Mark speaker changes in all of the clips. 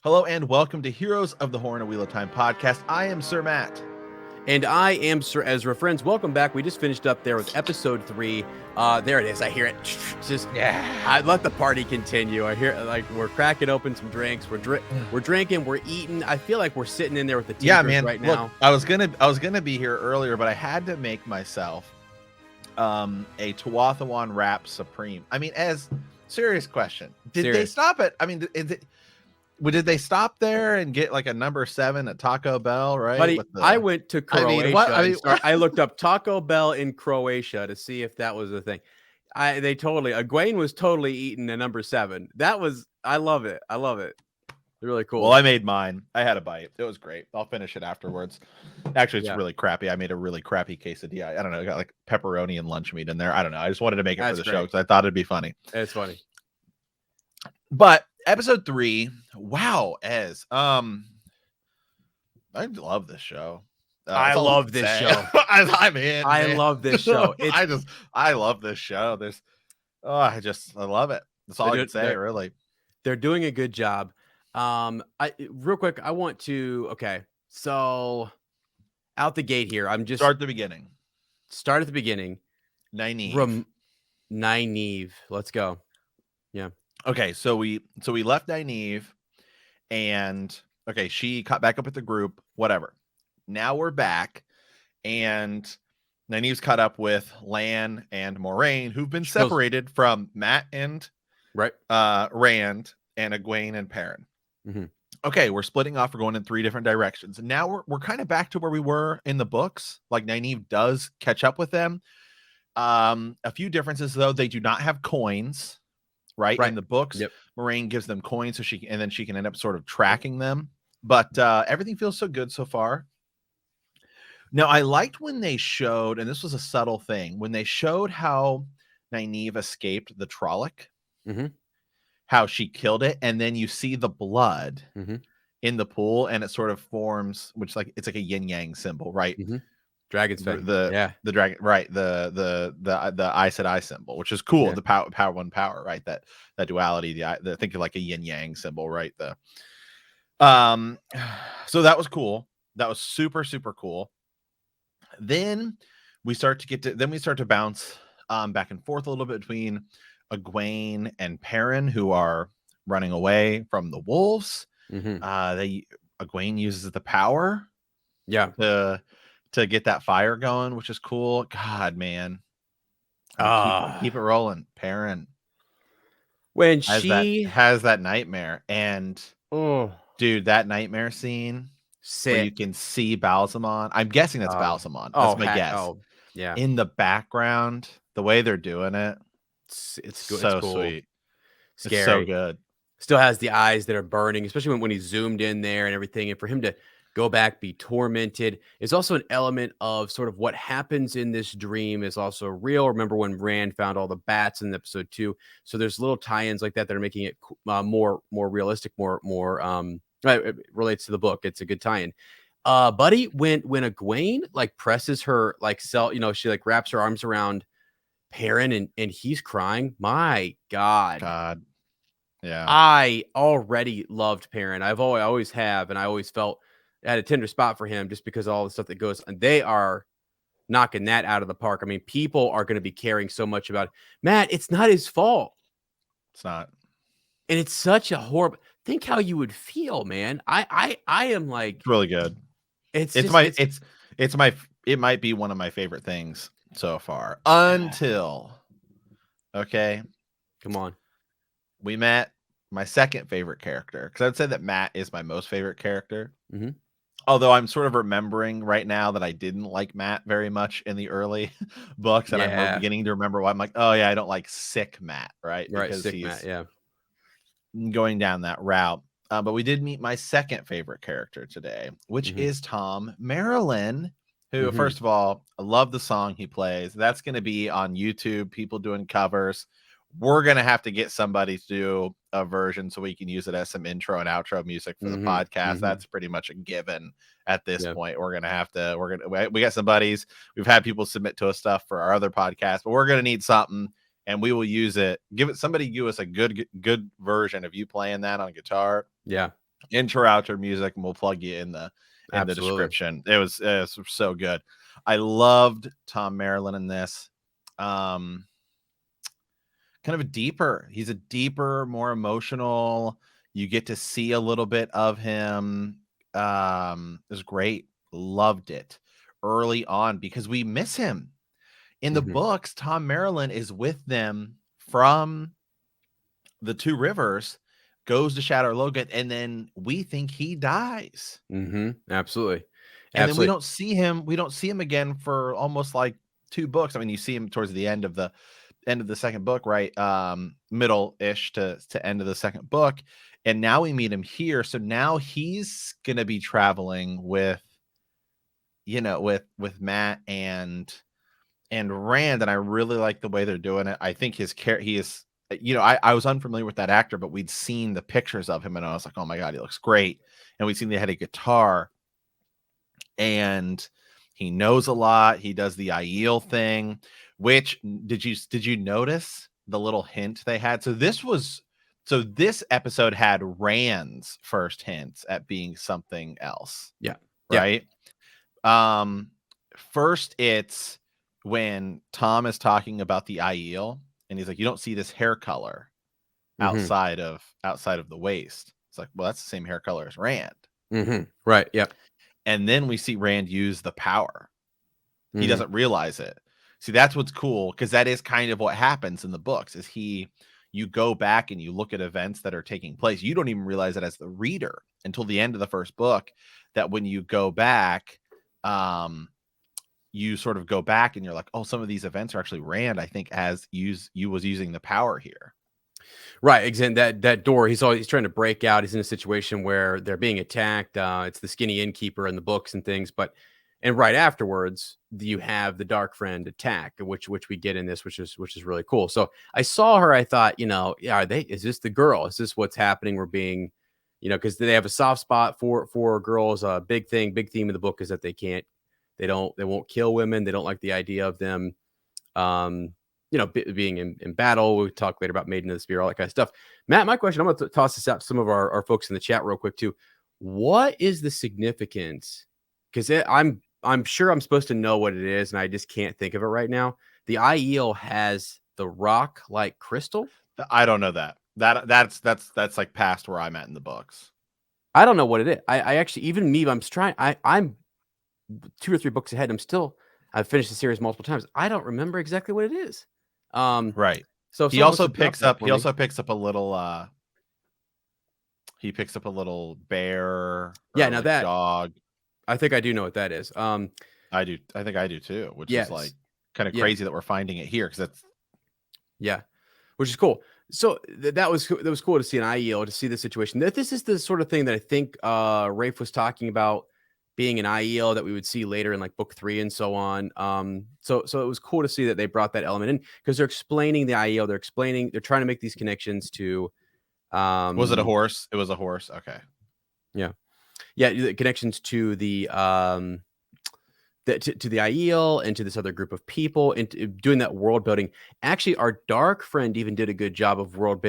Speaker 1: Hello and welcome to Heroes of the Horn, a Wheel of Time podcast. I am Sir Matt.
Speaker 2: And I am Sir Ezra. Friends, welcome back. We just finished up there with episode 3. There it is. I hear it. Just I let the party continue. I hear like we're cracking open some drinks. We're drinking. We're eating. I feel like we're sitting in there with the teachers right now.
Speaker 1: Look, I was gonna be here earlier, but I had to make myself a Tuathawan wrap supreme. I mean, as serious question, did they stop it? I mean, did they stop there and get like a number 7 at Taco Bell, right?
Speaker 2: Buddy, I went to Croatia. I looked up Taco Bell in Croatia to see if that was a thing. Egwene was totally eating a number 7. I love it. It's really cool.
Speaker 1: Well, I made mine. I had a bite. It was great. I'll finish it afterwards. Actually, it's really crappy. I made a really crappy quesadilla. I don't know. I got like pepperoni and lunch meat in there. I don't know. I just wanted to make it for the show because I thought it'd be funny.
Speaker 2: It's funny.
Speaker 1: But episode 3, wow, Ez. I love this show.
Speaker 2: I love this show.
Speaker 1: I'm in.
Speaker 2: I love this show.
Speaker 1: I love this show. I love it. That's all I can say, really.
Speaker 2: They're doing a good job. Real quick, I want to. Okay, so out the gate here, I'm just
Speaker 1: start at the beginning.
Speaker 2: Nynaeve. Let's go. Yeah.
Speaker 1: Okay, so we left Nynaeve, and she caught back up with the group. Whatever. Now we're back, and Nynaeve's caught up with Lan and Moraine, who've been separated from Matt and Rand and Egwene and Perrin.
Speaker 2: Mm-hmm.
Speaker 1: Okay, we're splitting off. We're going in 3 different directions. And now we're kind of back to where we were in the books. Like Nynaeve does catch up with them. A few differences though. They do not have coins. Right in the books, Moraine gives them coins so she can end up sort of tracking them. But everything feels so good so far. Now, I liked when they showed, and this was a subtle thing, when they showed how Nynaeve escaped the Trolloc, how she killed it, and then you see the blood in the pool, and it sort of forms, it's like a yin yang symbol, right?
Speaker 2: Dragon's
Speaker 1: the dragon, right? The Aes Sedai symbol, which is cool. The power one power, right? That duality. Think of like a yin yang symbol, right? So that was cool. That was super super cool. Then we start to bounce back and forth a little bit between Egwene and Perrin, who are running away from the wolves. Egwene uses the power, to get that fire going, which is cool. God, man. Keep it rolling. Perrin.
Speaker 2: When she
Speaker 1: has that nightmare, and dude, that nightmare scene where you can see Balsamon. I'm guessing that's Balsamon. That's my guess. In the background, the way they're doing it.
Speaker 2: It's good.
Speaker 1: So
Speaker 2: it's cool.
Speaker 1: Sweet.
Speaker 2: Scary.
Speaker 1: It's so good.
Speaker 2: Still has the eyes that are burning, especially when he zoomed in there and everything. And for him to go back, be tormented, is also an element of sort of what happens in this dream is also real. Remember when Rand found all the bats in episode 2? So there's little tie-ins like that are making it more realistic, more it relates to the book. It's a good tie-in. Buddy, when Egwene like presses her like she like wraps her arms around Perrin and he's crying. My God.
Speaker 1: Yeah.
Speaker 2: I already loved Perrin. I always have, and I always felt I had a tender spot for him just because of all the stuff that goes, and they are knocking that out of the park. I mean, people are going to be caring so much about it. Matt. It's not his fault.
Speaker 1: It's not.
Speaker 2: And it's such a horrible, think how you would feel, man. I am like,
Speaker 1: it's really good. It might be one of my favorite things so far until,
Speaker 2: come on.
Speaker 1: We met my second favorite character, because I'd say that Matt is my most favorite character. Although I'm sort of remembering right now that I didn't like Matt very much in the early books, and I'm beginning to remember why. I'm like, oh yeah, I don't like sick Matt, right?
Speaker 2: Because sick Matt,
Speaker 1: going down that route. But we did meet my second favorite character today, which is Tom Marilyn, who, first of all, I love the song he plays. That's going to be on YouTube, people doing covers. We're going to have to get somebody to do a version so we can use it as some intro and outro music for the podcast. That's pretty much a given at this point. We got some buddies. We've had people submit to us stuff for our other podcast, but we're going to need something, and we will use it. Give us a good version of you playing that on guitar.
Speaker 2: Yeah.
Speaker 1: intro outro music, and we'll plug you in the
Speaker 2: Absolutely.
Speaker 1: description. It was so good. I loved Tom Maryland in this. Kind of a deeper. He's a deeper, more emotional. You get to see a little bit of him. It was great. Loved it early on because we miss him. In the books, Tom Maryland is with them from the Two Rivers, goes to Shadow Logan, and then we think he dies.
Speaker 2: Absolutely.
Speaker 1: And then we don't see him. We don't see him again for almost like 2 books. I mean, you see him towards the end of the second book, right? Middle-ish to end of the second book. And now we meet him here. So now he's gonna be traveling with, with Matt and Rand, and I really like the way they're doing it. I think he is, I was unfamiliar with that actor, but we'd seen the pictures of him, and I was like, oh my god, he looks great. And we'd seen they had a guitar, and he knows a lot. He does the Aiel thing, which did you notice the little hint they had? So this episode had Rand's first hints at being something else.
Speaker 2: Yeah.
Speaker 1: Right. First it's when Tom is talking about the Aiel, and he's like, you don't see this hair color outside of the waist. It's like, well, that's the same hair color as Rand.
Speaker 2: Right. Yep.
Speaker 1: And then we see Rand use the power. He doesn't realize it. See, that's what's cool, because that is kind of what happens in the books. Is you go back and you look at events that are taking place. You don't even realize it as the reader until the end of the first book, that when you go back, you sort of go back and you're like, oh, some of these events are actually Rand, I think, as you was using the power here.
Speaker 2: Right. Exactly. That door, he's trying to break out. He's in a situation where they're being attacked. It's the skinny innkeeper in the books and things, and right afterwards, you have the Dark Friend attack, which we get in this, which is really cool. So I saw her. I thought, is this the girl? Is this what's happening? We're being, because they have a soft spot for girls. Big theme of the book is that they won't kill women. They don't like the idea of them, being in battle. We'll talk later about Maiden of the Spear, all that kind of stuff. Matt, my question, I'm going to toss this out to some of our folks in the chat real quick too. What is the significance? Because I'm sure I'm supposed to know what it is, and I just can't think of it right now. The Aiel has the rock-like crystal.
Speaker 1: I don't know that. That's like past where I'm at in the books.
Speaker 2: I don't know what it is. I actually, even me, I'm 2 or 3 books ahead. I've finished the series multiple times. I don't remember exactly what it is.
Speaker 1: Right.
Speaker 2: So
Speaker 1: he also picks up a little bear.
Speaker 2: Yeah, now that
Speaker 1: dog.
Speaker 2: I think I do know what that is.
Speaker 1: I do. I think I do too, which is like kind of crazy that we're finding it here, because that's
Speaker 2: which is cool. So that was cool to see an Aiel, to see the situation. This is the sort of thing that I think Rafe was talking about, being an Aiel that we would see later in like book 3 and so on. So it was cool to see that they brought that element in, because they're explaining the Aiel. They're trying to make these connections to.
Speaker 1: Was it a horse? It was a horse. Okay.
Speaker 2: Yeah. The connections to the to the Aiel and to this other group of people, and doing that world building. Actually, our Dark Friend even did a good job of world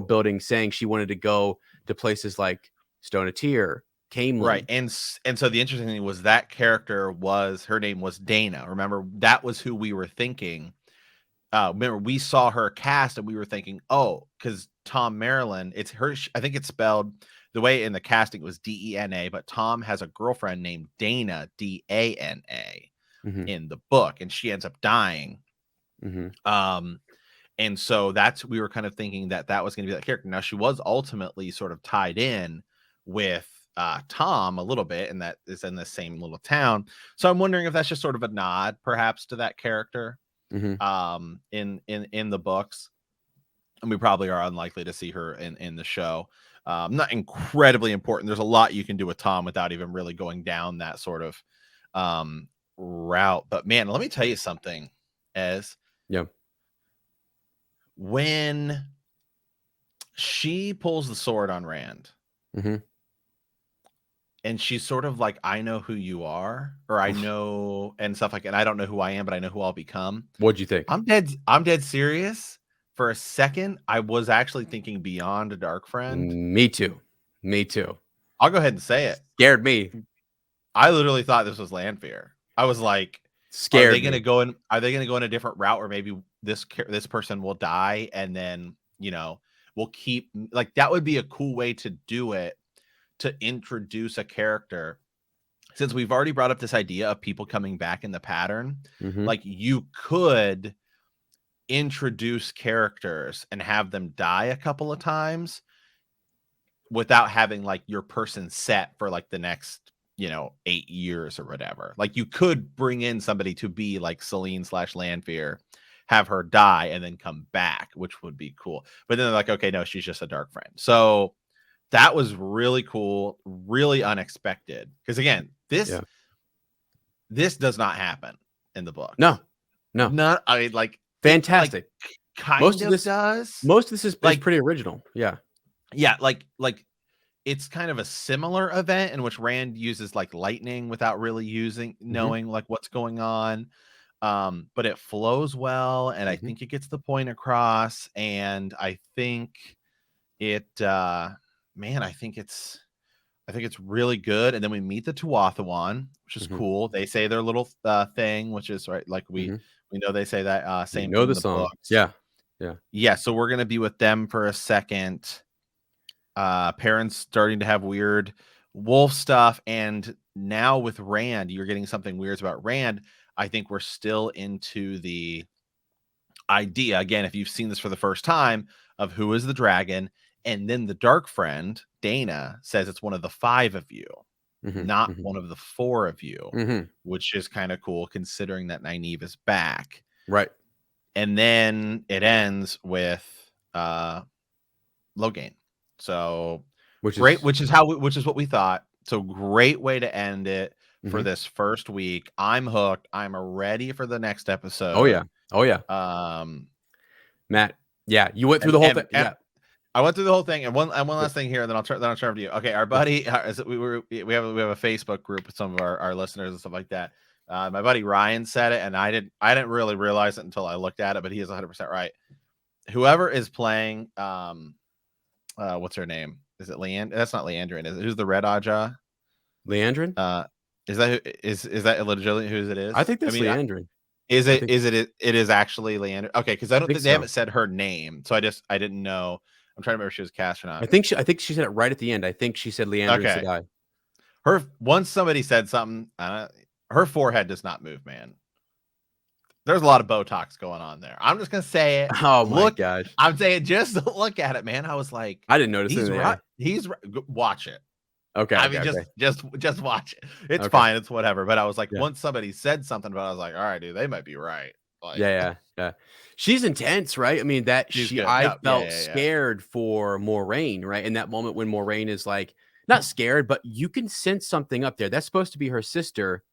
Speaker 2: building, saying she wanted to go to places like Stone of Tyr, Camelin.
Speaker 1: Right. And so the interesting thing was that her name was Dana. Remember, that was who we were thinking. Remember, we saw her cast and we were thinking, oh, because Tom Maryland, it's her. I think it's spelled the way in the casting was Dena, but Tom has a girlfriend named Dana, Dana, in the book, and she ends up dying. And so we were kind of thinking that was going to be that character. Now, she was ultimately sort of tied in with Tom a little bit, and that is in the same little town. So I'm wondering if that's just sort of a nod, perhaps, to that character in the books. And we probably are unlikely to see her in the show. Not incredibly important. There's a lot you can do with Tom without even really going down that sort of route. But man, let me tell you something, Ez.
Speaker 2: Yeah.
Speaker 1: When she pulls the sword on Rand, and she's sort of like, I know who you are, or I know, and stuff like that. I don't know who I am, but I know who I'll become.
Speaker 2: What'd you think?
Speaker 1: I'm dead serious. For a second, I was actually thinking beyond a Dark Friend.
Speaker 2: Me too. Me too.
Speaker 1: I'll go ahead and say it.
Speaker 2: Scared me.
Speaker 1: I literally thought this was Lanfear. I was like,
Speaker 2: Scared
Speaker 1: are they going to
Speaker 2: me.
Speaker 1: go in? Are they going to go in a different route where maybe this person will die and then, you know, we'll keep like that would be a cool way to do it, to introduce a character. Since we've already brought up this idea of people coming back in the pattern, like you could introduce characters and have them die a couple of times without having like your person set for like the next, you know, 8 years or whatever. Like you could bring in somebody to be like Celine / Lanfear, have her die and then come back, which would be cool. But then they're like, okay, no, she's just a dark friend. So that was really cool, really unexpected. Because again, this does not happen in the book.
Speaker 2: No.
Speaker 1: Not, I mean, like
Speaker 2: fantastic.
Speaker 1: Like, kind
Speaker 2: most
Speaker 1: of
Speaker 2: this
Speaker 1: does.
Speaker 2: Most of this is
Speaker 1: like
Speaker 2: pretty original. Yeah.
Speaker 1: Yeah, like it's kind of a similar event in which Rand uses like lightning without really knowing like what's going on. But it flows well, and I think it gets the point across, and I think it man, I think it's really good. And then we meet the Tuathawan, which is cool. They say their little thing, which is right, like we know they say that same thing in the
Speaker 2: song.
Speaker 1: books.
Speaker 2: Yeah.
Speaker 1: So we're gonna be with them for a second. Parents starting to have weird wolf stuff, and now with Rand, you're getting something weird about Rand. I think we're still into the idea, again, if you've seen this for the first time, of who is the dragon, and then the dark friend, Dana, says it's one of the 5 of you, not one of the 4 of you, which is kind of cool considering that Nynaeve is back.
Speaker 2: Right.
Speaker 1: And then it ends with Logain. So which is what we thought. So great way to end it for this first week. I'm hooked. I'm ready for the next episode.
Speaker 2: Oh yeah. Matt. Yeah, you went through the whole thing. Yeah.
Speaker 1: I went through the whole thing, and one last thing here, and then I'll turn over to you. Okay, our buddy, we have a Facebook group with some of our listeners and stuff like that. My buddy Ryan said it, and I didn't really realize it until I looked at it, but he is 100% right. Whoever is playing, what's her name? Is it Leand? That's not Leandrin. Is it? Who's the Red Aja?
Speaker 2: Leandrin?
Speaker 1: Is that legitimately who it is?
Speaker 2: I think that's Leandrin.
Speaker 1: Is it is actually Leandrin? Okay, because I don't think they haven't said her name, so I didn't know. I'm trying to remember if she was cast or not.
Speaker 2: I think she said it right at the end. I think she said Leandrin Sedai.
Speaker 1: Once somebody said something, her forehead does not move, man. There's a lot of Botox going on there. I'm just gonna say it.
Speaker 2: Oh my gosh!
Speaker 1: I'm saying just look at it, man. I was like,
Speaker 2: I didn't notice.
Speaker 1: He's right. Watch it.
Speaker 2: Okay.
Speaker 1: I mean, just watch it. It's fine. It's whatever. But I was like, once somebody said something about it, I was like, all right, dude, they might be right. Like,
Speaker 2: yeah. She's intense, right? I mean, I felt scared for Moraine, right? In that moment when Moraine is like, not scared, but you can sense something up there. That's supposed to be her sister.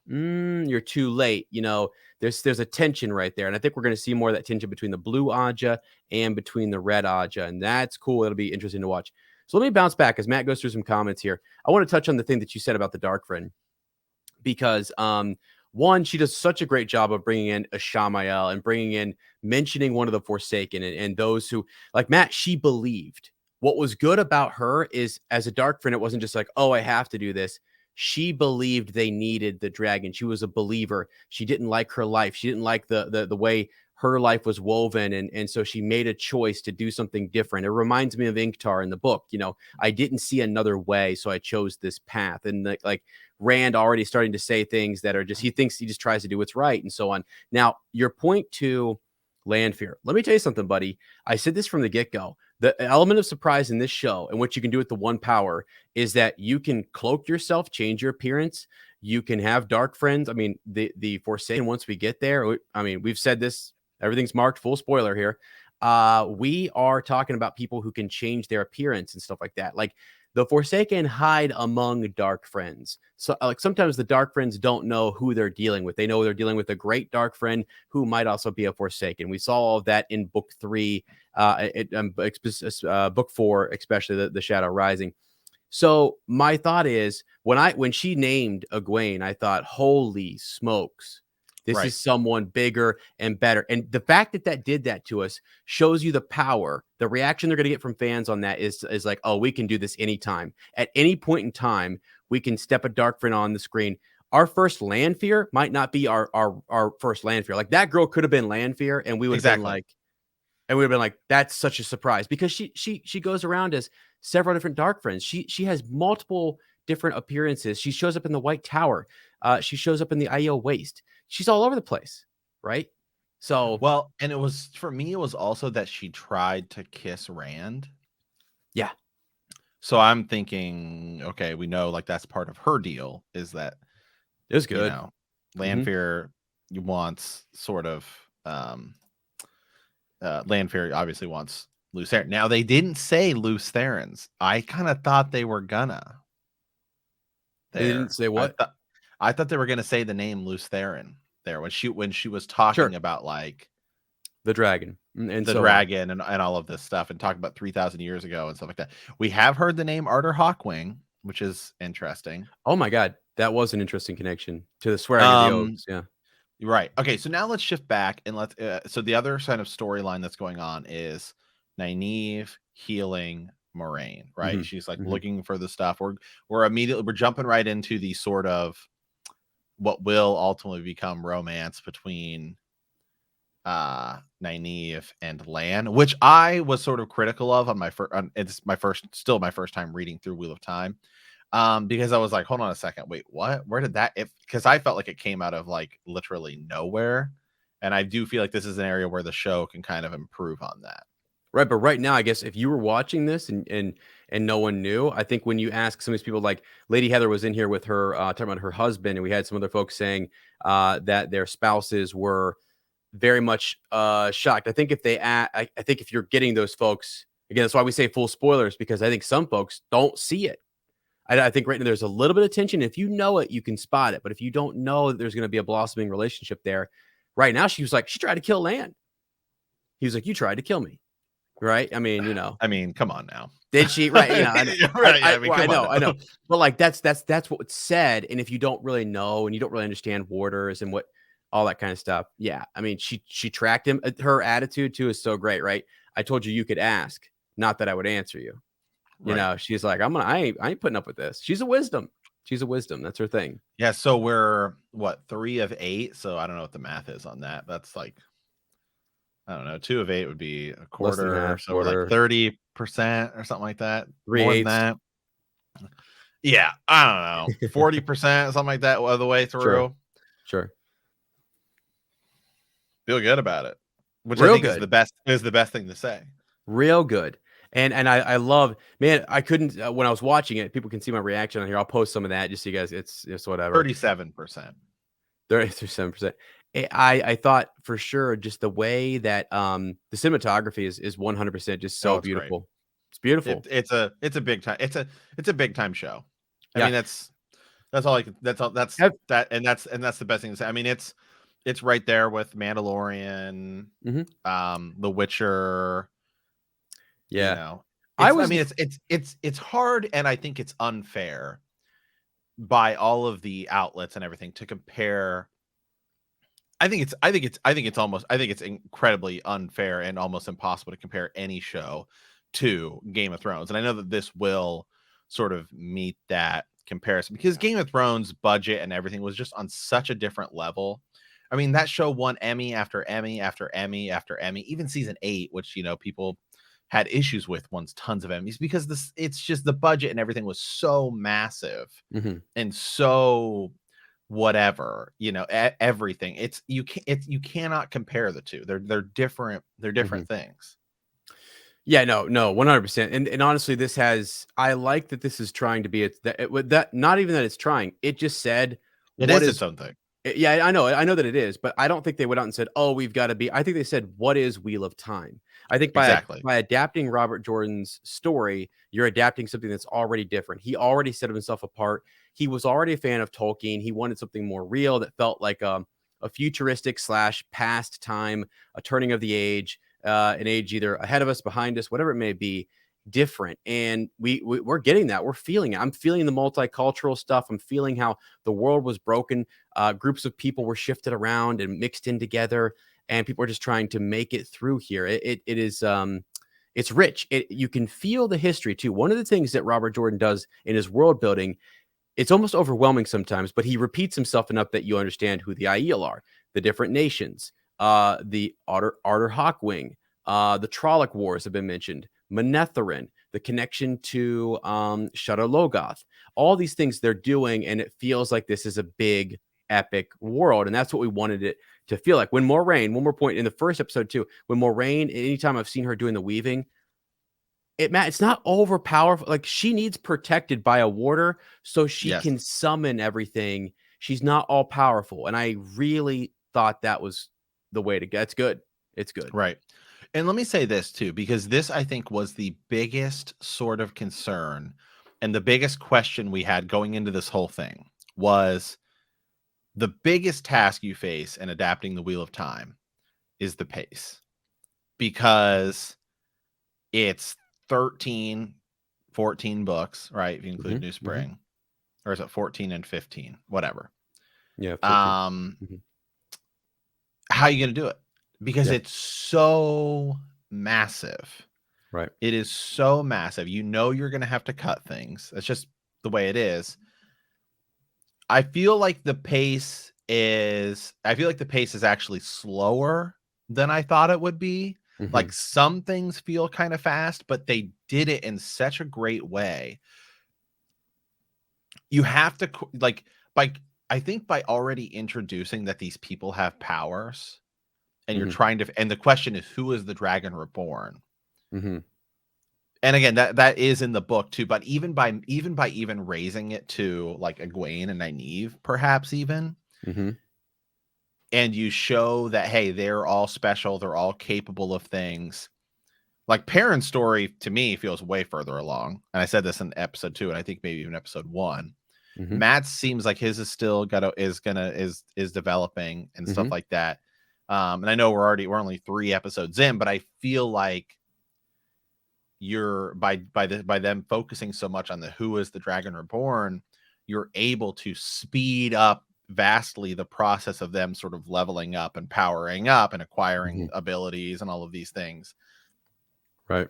Speaker 2: You're too late. You know, there's a tension right there. And I think we're going to see more of that tension between the blue Aja and between the red Aja. And that's cool. It'll be interesting to watch. So let me bounce back as Matt goes through some comments here. I want to touch on the thing that you said about the Dark Friend, because one, she does such a great job of bringing in Ishamael and mentioning one of the Forsaken and those who, like Matt, she believed. What was good about her is, as a Dark Friend, it wasn't just like, oh, I have to do this. She believed they needed the dragon. She was a believer. She didn't like her life. She didn't like the way her life was woven. And so she made a choice to do something different. It reminds me of Inktar in the book. You know, I didn't see another way, so I chose this path. And like Rand already starting to say things that are just, he thinks he just tries to do what's right and so on. Now, your point to Lanfear. Let me tell you something, buddy. I said this from the get-go. The element of surprise in this show and what you can do with the one power is that you can cloak yourself, change your appearance. You can have dark friends. I mean, the Forsaken, once we get there, I mean, we've said this, everything's marked, full spoiler here. We are talking about people who can change their appearance and stuff like that. Like the Forsaken hide among dark friends. So like sometimes the dark friends don't know who they're dealing with. They know they're dealing with a great dark friend who might also be a Forsaken. We saw all of that in book 3, book 4, especially the Shadow Rising. So my thought is when she named Egwene, I thought, holy smokes, This is someone bigger and better. And the fact that that did that to us shows you the power. The reaction they're going to get from fans on that is like, oh, we can do this anytime. At any point in time, we can step a dark friend on the screen. Our first Lanfear might not be our first Lanfear. Like that girl could have been Lanfear, and we would have been like, that's such a surprise because she goes around as several different dark friends. She has multiple different appearances. She shows up in the White Tower. She shows up in the IO Waste. She's all over the place, right? So,
Speaker 1: well, and it was for me, it was also that she tried to kiss Rand.
Speaker 2: Yeah.
Speaker 1: So I'm thinking, okay, we know like that's part of her deal is that
Speaker 2: it was good.
Speaker 1: Lanfear wants sort of Lanfear obviously wants Lews Therin. Now they didn't say Lews Therins. I kind of thought they were gonna.
Speaker 2: They didn't say what?
Speaker 1: I thought they were gonna say the name Lews Therin there when she was talking about like
Speaker 2: the dragon and
Speaker 1: the dragon and all of this stuff and talking about 3,000 years ago and stuff like that. We have heard the name Arthur Hawkwing, which is interesting.
Speaker 2: Oh my god, that was an interesting connection to the swearing of the oaths. Yeah.
Speaker 1: Right. Okay, so now let's shift back and let's so the other kind of storyline that's going on is Nynaeve healing Moraine, right? She's like looking for the stuff. We're jumping right into the sort of what will ultimately become romance between Nynaeve and Lan, which I was sort of critical of on my first it's my first time reading through Wheel of Time. Because I was like, hold on a second, wait, what? Where did that? Because I felt like it came out of like literally nowhere, and I do feel like this is an area where the show can kind of improve on that.
Speaker 2: Right, but right now, I guess if you were watching this and no one knew, I think when you ask some of these people, like Lady Heather was in here with her talking about her husband, and we had some other folks saying that their spouses were very much shocked. I think I think if you're getting those folks again, that's why we say full spoilers because I think some folks don't see it. I think right now there's a little bit of tension. If you know it, you can spot it. But if you don't know that there's going to be a blossoming relationship there, right now she was like, she tried to kill Lan. He was like, you tried to kill me, right? I mean, you know.
Speaker 1: I mean, come on now.
Speaker 2: Did she? Right? You know, I know.
Speaker 1: Right,
Speaker 2: I know. But like that's what's said. And if you don't really know and you don't really understand warders and what all that kind of stuff, yeah. I mean, she tracked him. Her attitude too is so great, right? I told you could ask, not that I would answer you. You know, she's like, I ain't putting up with this. She's a wisdom. That's her thing.
Speaker 1: Yeah. So we're what 3 of 8. So I don't know what the math is on that. That's like, I don't know. 2 of 8 would be a quarter. So we're like 30% or something like that.
Speaker 2: 3/8.
Speaker 1: More than that. Yeah. I don't know. 40%, something like that the way through.
Speaker 2: Sure.
Speaker 1: Feel good about it. Which
Speaker 2: Real
Speaker 1: I think
Speaker 2: good.
Speaker 1: is the best thing to say.
Speaker 2: Real good. And I love, man, I couldn't, when I was watching it, people can see my reaction on here. I'll post some of that just so you guys, it's whatever.
Speaker 1: 37%.
Speaker 2: 37%. I thought for sure just the way that the cinematography is 100% just so beautiful.
Speaker 1: Great.
Speaker 2: It's beautiful.
Speaker 1: It's a big time. It's a big time show. I mean, that's the best thing to say. I mean, it's right there with Mandalorian, The Witcher.
Speaker 2: Yeah.
Speaker 1: You know, I mean, it's hard, and I think it's unfair by all of the outlets and everything to compare. I think it's incredibly unfair and almost impossible to compare any show to Game of Thrones. And I know that this will sort of meet that comparison because Game of Thrones budget and everything was just on such a different level. I mean, that show won Emmy after Emmy after Emmy after Emmy, even season 8, which, you know, people had issues with, won tons of Emmys because it's just the budget and everything was so massive and so whatever, you know, everything. You cannot compare the two. They're different. They're different things.
Speaker 2: Yeah, no, 100%. And honestly, I like that this is trying to be that not even that it's trying. It just said
Speaker 1: it is its own thing.
Speaker 2: Yeah, I know that it is, but I don't think they went out and said, "Oh, we've got to be." I think they said, "What is Wheel of Time?" I think by adapting Robert Jordan's story, you're adapting something that's already different. He already set himself apart. He was already a fan of Tolkien. He wanted something more real that felt like a futuristic / past time, a turning of the age, an age either ahead of us, behind us, whatever it may be. different, and we're getting that. We're feeling it. I'm feeling the multicultural stuff. I'm feeling how the world was broken. Groups of people were shifted around and mixed in together, and people are just trying to make it through here. It is it's rich. You can feel the history too. One of the things that Robert Jordan does in his world building, it's almost overwhelming sometimes, but he repeats himself enough that you understand who the Aiel are, the different nations, the Arter Hawkwing, the Trolloc Wars have been mentioned, Manetherin, the connection to Shudder Logoth, all these things they're doing, and it feels like this is a big, epic world, and that's what we wanted it to feel like. When Moraine, one more point in the first episode too, when Moraine, anytime I've seen her doing the weaving, it's not overpowerful. Like, she needs protected by a warder so she
Speaker 1: Yes.
Speaker 2: can summon everything. She's not all powerful, and I really thought that was the way to go. It's good. It's good.
Speaker 1: Right. And let me say this too, because this, I think, was the biggest sort of concern and the biggest question we had going into this whole thing was the biggest task you face in adapting the Wheel of Time is the pace, because it's 13, 14 books, right? If you include New Spring, or is it 14 and 15, whatever.
Speaker 2: Yeah. 14.
Speaker 1: How are you going to do it? Because
Speaker 2: Yeah.
Speaker 1: it's so massive.
Speaker 2: Right.
Speaker 1: It is so massive. You know you're going to have to cut things. That's just the way it is. I feel like the pace is actually slower than I thought it would be. Like, some things feel kind of fast, but they did it in such a great way. You have to I think by already introducing that these people have powers, and you're trying to, and the question is, who is the Dragon Reborn? And again, that is in the book too, but even by raising it to like Egwene and Nynaeve, perhaps even, and you show that, hey, they're all special, they're all capable of things. Like, Perrin's story to me feels way further along, and I said this in episode 2, and I think maybe even episode 1. Matt's seems like his is still is developing and stuff like that. And I know we're only 3 episodes in, but I feel like you're by them focusing so much on the who is the Dragon Reborn, you're able to speed up vastly the process of them sort of leveling up and powering up and acquiring abilities and all of these things.
Speaker 2: Right.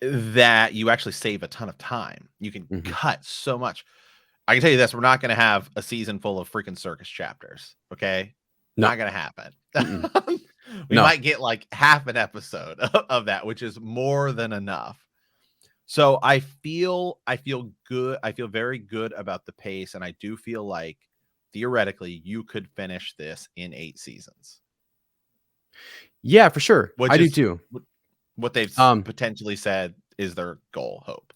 Speaker 1: That you actually save a ton of time. You can cut so much. I can tell you this, we're not going to have a season full of freaking circus chapters. Okay.
Speaker 2: No.
Speaker 1: Not going to happen. We might get like half an episode of that, which is more than enough. So I feel good. I feel very good about the pace. And I do feel like theoretically you could finish this in 8 seasons.
Speaker 2: Yeah, for sure. I do too.
Speaker 1: What they've potentially said is their goal, hope.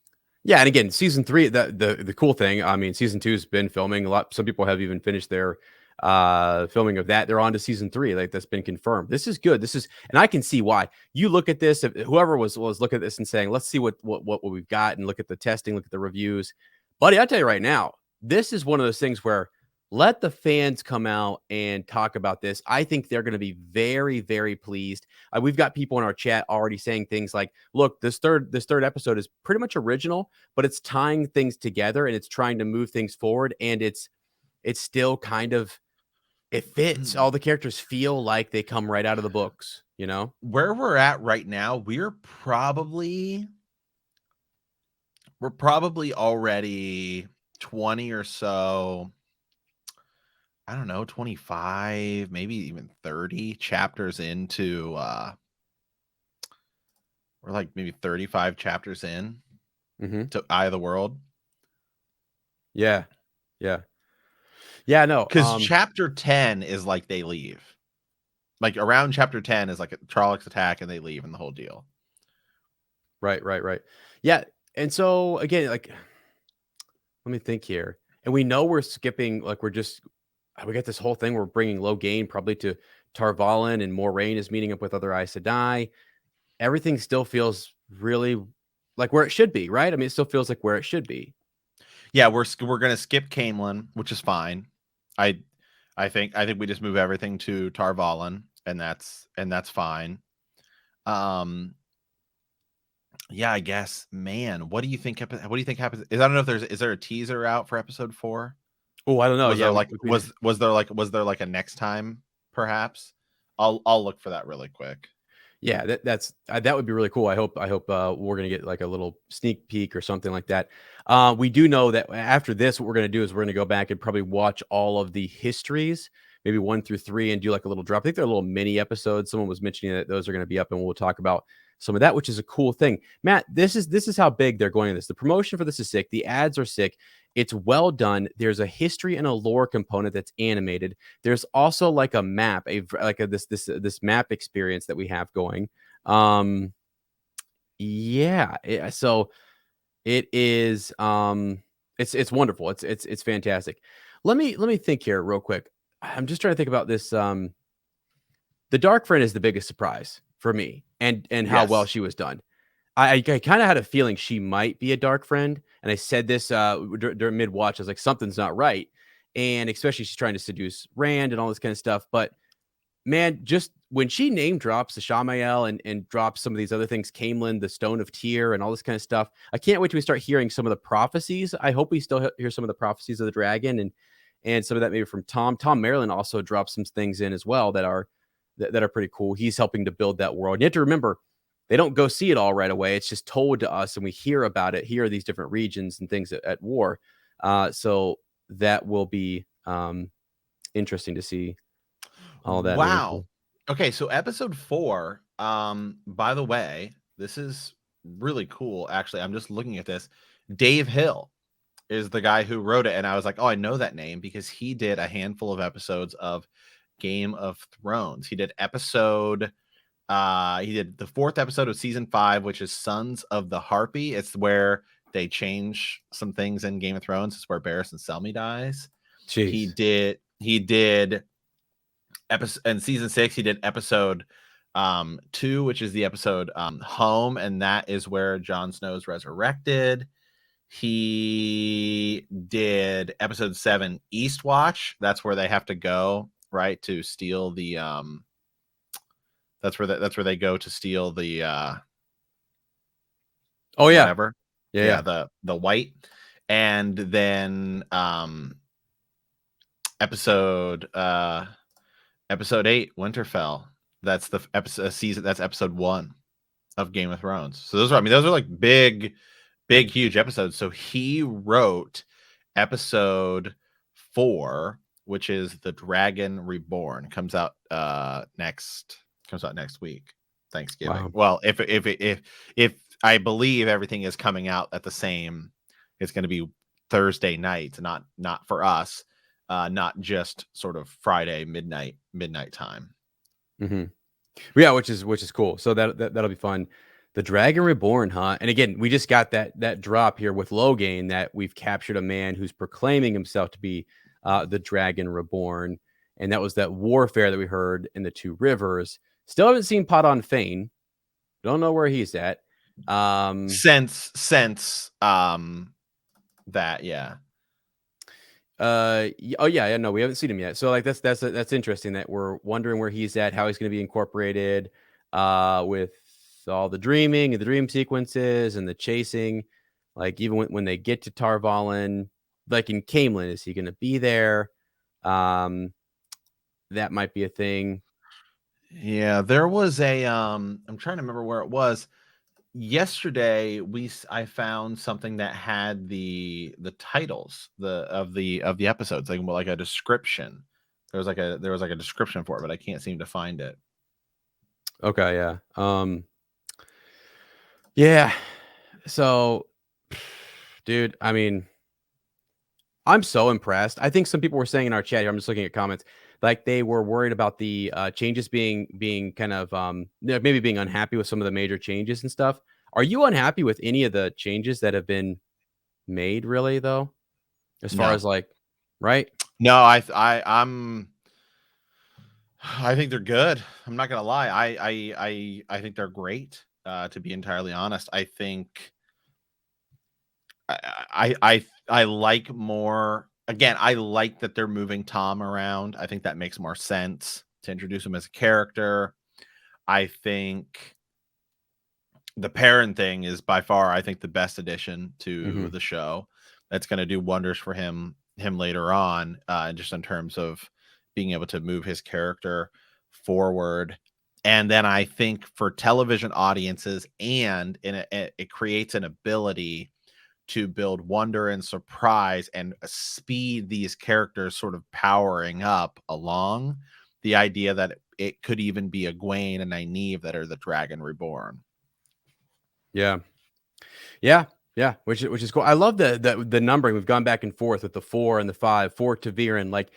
Speaker 2: Yeah, and again, season 3, the cool thing, I mean, season 2 has been filming a lot. Some people have even finished their filming of that. They're on to season 3, like, that's been confirmed. This is good. And I can see why. You look at this, if whoever was looking at this and saying, let's see what we've got, and look at the testing, look at the reviews. Buddy, I'll tell you right now, this is one of those things where let the fans come out and talk about this. I think they're going to be very, very pleased. We've got people in our chat already saying things like, look, this third episode is pretty much original, but it's tying things together and it's trying to move things forward. And it's still kind of, it fits. All the characters feel like they come right out of the books, you know?
Speaker 1: Where we're at right now, we're probably already 20 or so, I don't know, 25, maybe even 30 chapters into we're like maybe 35 chapters in to Eye of the World.
Speaker 2: Yeah. No,
Speaker 1: because chapter 10 is like they leave. Like, around chapter 10 is like a Trollocs attack and they leave, and the whole deal.
Speaker 2: Right. Yeah. And so again, like, let me think here. And we know we're skipping, like, we got this whole thing. We're bringing Logain probably to Tarvalin, and Moraine is meeting up with other Aes Sedai. Everything still feels really like where it should be, right? I mean, it still feels like where it should be.
Speaker 1: Yeah, we're going to skip Caemlyn, which is fine. I think we just move everything to Tarvalin, and that's fine. Yeah, I guess. Man, what do you think? What do you think happens? I don't know if is there a teaser out for episode 4?
Speaker 2: Oh, I don't know.
Speaker 1: Was
Speaker 2: Yeah,
Speaker 1: there like
Speaker 2: we
Speaker 1: was there like a next time perhaps? I'll look for that really quick.
Speaker 2: yeah, that would be really cool. I hope we're gonna get like a little sneak peek or something like that. We do know that after this, what we're gonna do is we're gonna go back and probably watch all of the histories, maybe 1 through 3, and do like a little drop. I think they're little mini episodes. Someone was mentioning that those are gonna be up, and we'll talk about some of that, which is a cool thing. Matt, this is how big they're going in this. The promotion for this is sick. The ads are sick. It's well done. There's a history and a lore component that's animated. There's also like a map, this map experience that we have going. Yeah, so it is it's wonderful. It's fantastic. Let me think here real quick. I'm just trying to think about this. The Dark Friend is the biggest surprise for me, and how well
Speaker 1: Yes.
Speaker 2: she was done. I kind of had a feeling she might be a Dark Friend, and I said this during mid watch. I was like, something's not right, and especially she's trying to seduce Rand and all this kind of stuff. But man, just when she name drops the Shamael and drops some of these other things, Camelin, the Stone of Tyr, and all this kind of stuff, I can't wait till we start hearing some of the prophecies. I hope we still hear some of the prophecies of the dragon and some of that maybe from Tom. Tom Maryland also dropped some things in as well that are pretty cool. He's helping to build that world. You have to remember, they don't go see it all right away. It's just told to us, and we hear about it. Here are these different regions and things at war. So that will be interesting to see all that moving
Speaker 1: Wow.
Speaker 2: forward.
Speaker 1: Okay, so episode 4, by the way, this is really cool actually. I'm just looking at this. Dave Hill is the guy who wrote it, and I was like, "Oh, I know that name," because he did a handful of episodes of Game of Thrones. He did the 4th episode of season 5, which is Sons of the Harpy. It's where they change some things in Game of Thrones. It's where Barristan Selmy dies.
Speaker 2: Jeez.
Speaker 1: He did episode in season 6. He did episode 2, which is the episode Home, and that is where Jon Snow is resurrected. He did episode 7 Eastwatch. That's where they have to go, right, to steal the that's where they go to steal the
Speaker 2: Oh yeah.
Speaker 1: whatever.
Speaker 2: Yeah.
Speaker 1: The white. And then episode 8 Winterfell. That's the episode season. That's episode 1 of Game of Thrones. So those are like big, huge episodes. So he wrote episode 4, which is the Dragon Reborn. Comes out next week, Thanksgiving.
Speaker 2: Wow.
Speaker 1: Well, if I believe everything is coming out at the same, it's going to be Thursday night, not for us, not just sort of Friday midnight time.
Speaker 2: Mm-hmm. Yeah, which is cool. So that'll be fun. The Dragon Reborn, huh? And again, we just got that drop here with Logain that we've captured a man who's proclaiming himself to be the Dragon Reborn, and that was that warfare that we heard in the Two Rivers. Still haven't seen Podon Fane. Don't know where he's at.
Speaker 1: Since that, yeah.
Speaker 2: Oh yeah, no, we haven't seen him yet. So like that's interesting that we're wondering where he's at, how he's going to be incorporated with all the dreaming and the dream sequences and the chasing. Like even when they get to Tarvalin, like in Camelin, is he going to be there? That might be a thing.
Speaker 1: Yeah, there was a I'm trying to remember where it was. Yesterday I found something that had the titles of the episodes, like a description. There was like a description for it, but I can't seem to find it.
Speaker 2: Okay, yeah. Yeah. So dude, I mean, I'm so impressed. I think some people were saying in our chat here, I'm just looking at comments, like they were worried about the changes being kind of maybe being unhappy with some of the major changes and stuff. Are you unhappy with any of the changes that have been made, really, though? As far
Speaker 1: No.
Speaker 2: as like, right?
Speaker 1: No, I think they're good. I'm not gonna lie. I think they're great. To be entirely honest, I think I like more. Again, I like that they're moving Tom around. I think that makes more sense to introduce him as a character. I think the Perrin thing is by far, I think, the best addition to
Speaker 2: Mhm.
Speaker 1: the show. That's going to do wonders for him later on, just in terms of being able to move his character forward. And then I think for television audiences, and it creates an ability to build wonder and surprise and speed these characters sort of powering up along. The idea that it could even be Egwene and Nynaeve that are the Dragon Reborn.
Speaker 2: Yeah. Yeah. Yeah. Which is cool. I love the numbering. We've gone back and forth with the 4 and the 5, 4 Taviran. Like,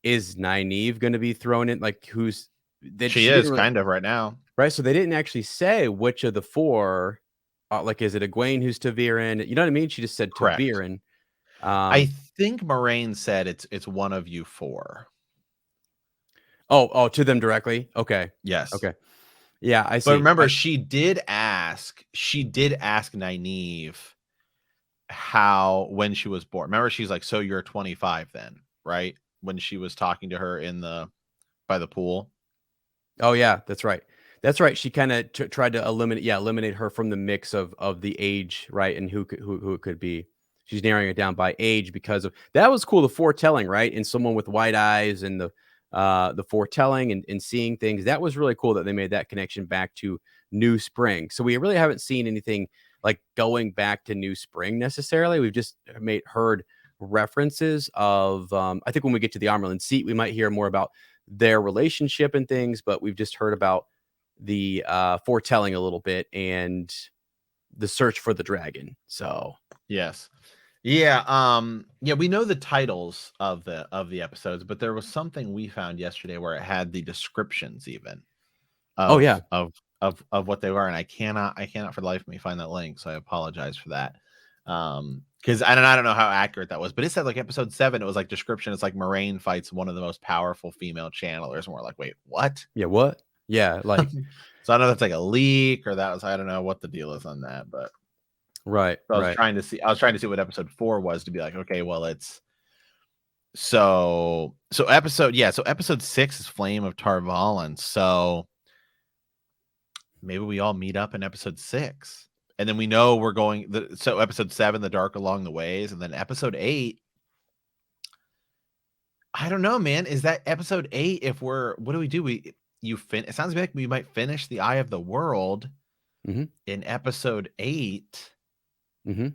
Speaker 2: is Nynaeve going to be thrown in? Like, who's that?
Speaker 1: She
Speaker 2: She didn't
Speaker 1: is
Speaker 2: really,
Speaker 1: kind of right now.
Speaker 2: right. So they didn't actually say which of the 4. Like, is it Egwene who's Taviran? You know what I mean? She just said
Speaker 1: Correct.
Speaker 2: Taviran.
Speaker 1: I think Moraine said it's one of you 4.
Speaker 2: Oh, to them directly. Okay.
Speaker 1: Yes.
Speaker 2: Okay. Yeah, I
Speaker 1: But
Speaker 2: see.
Speaker 1: remember, she did ask Nynaeve how, when she was born. Remember, she's like, so you're 25 then, right? When she was talking to her by the pool.
Speaker 2: Oh yeah, that's right. That's right. She kind of tried to eliminate her from the mix of the age, right? And who it could be. She's narrowing it down by age because of that was cool. The foretelling, right? And someone with white eyes and the foretelling and seeing things. That was really cool that they made that connection back to New Spring. So we really haven't seen anything like going back to New Spring necessarily. We've just heard references of. I think when we get to the Amerlin seat, we might hear more about their relationship and things, but we've just heard about the foretelling a little bit and the search for the dragon. So
Speaker 1: Yes. Yeah, yeah, we know the titles of the episodes, but there was something we found yesterday where it had the descriptions even
Speaker 2: oh yeah.
Speaker 1: of what they were, and I cannot for the life of me find that link, so I apologize for that. Because I don't know how accurate that was, but it said like episode 7, it was like description. It's like Moraine fights one of the most powerful female channelers, and we're like, wait, what?
Speaker 2: Yeah, what? Yeah, like
Speaker 1: So I don't know if that's like a leak or that was, I don't know what the deal is on that, but
Speaker 2: right,
Speaker 1: so
Speaker 2: right.
Speaker 1: I was trying to see what episode 4 was to be like, okay, well, it's so episode 6 is Flame of Tarvalin. So maybe we all meet up in episode 6. And then we know we're going so episode 7, The Dark Along the Ways, and then episode 8. I don't know, man. Is that episode 8? If we're, what do? It sounds like we might finish the Eye of the World in episode 8.
Speaker 2: Mm-hmm.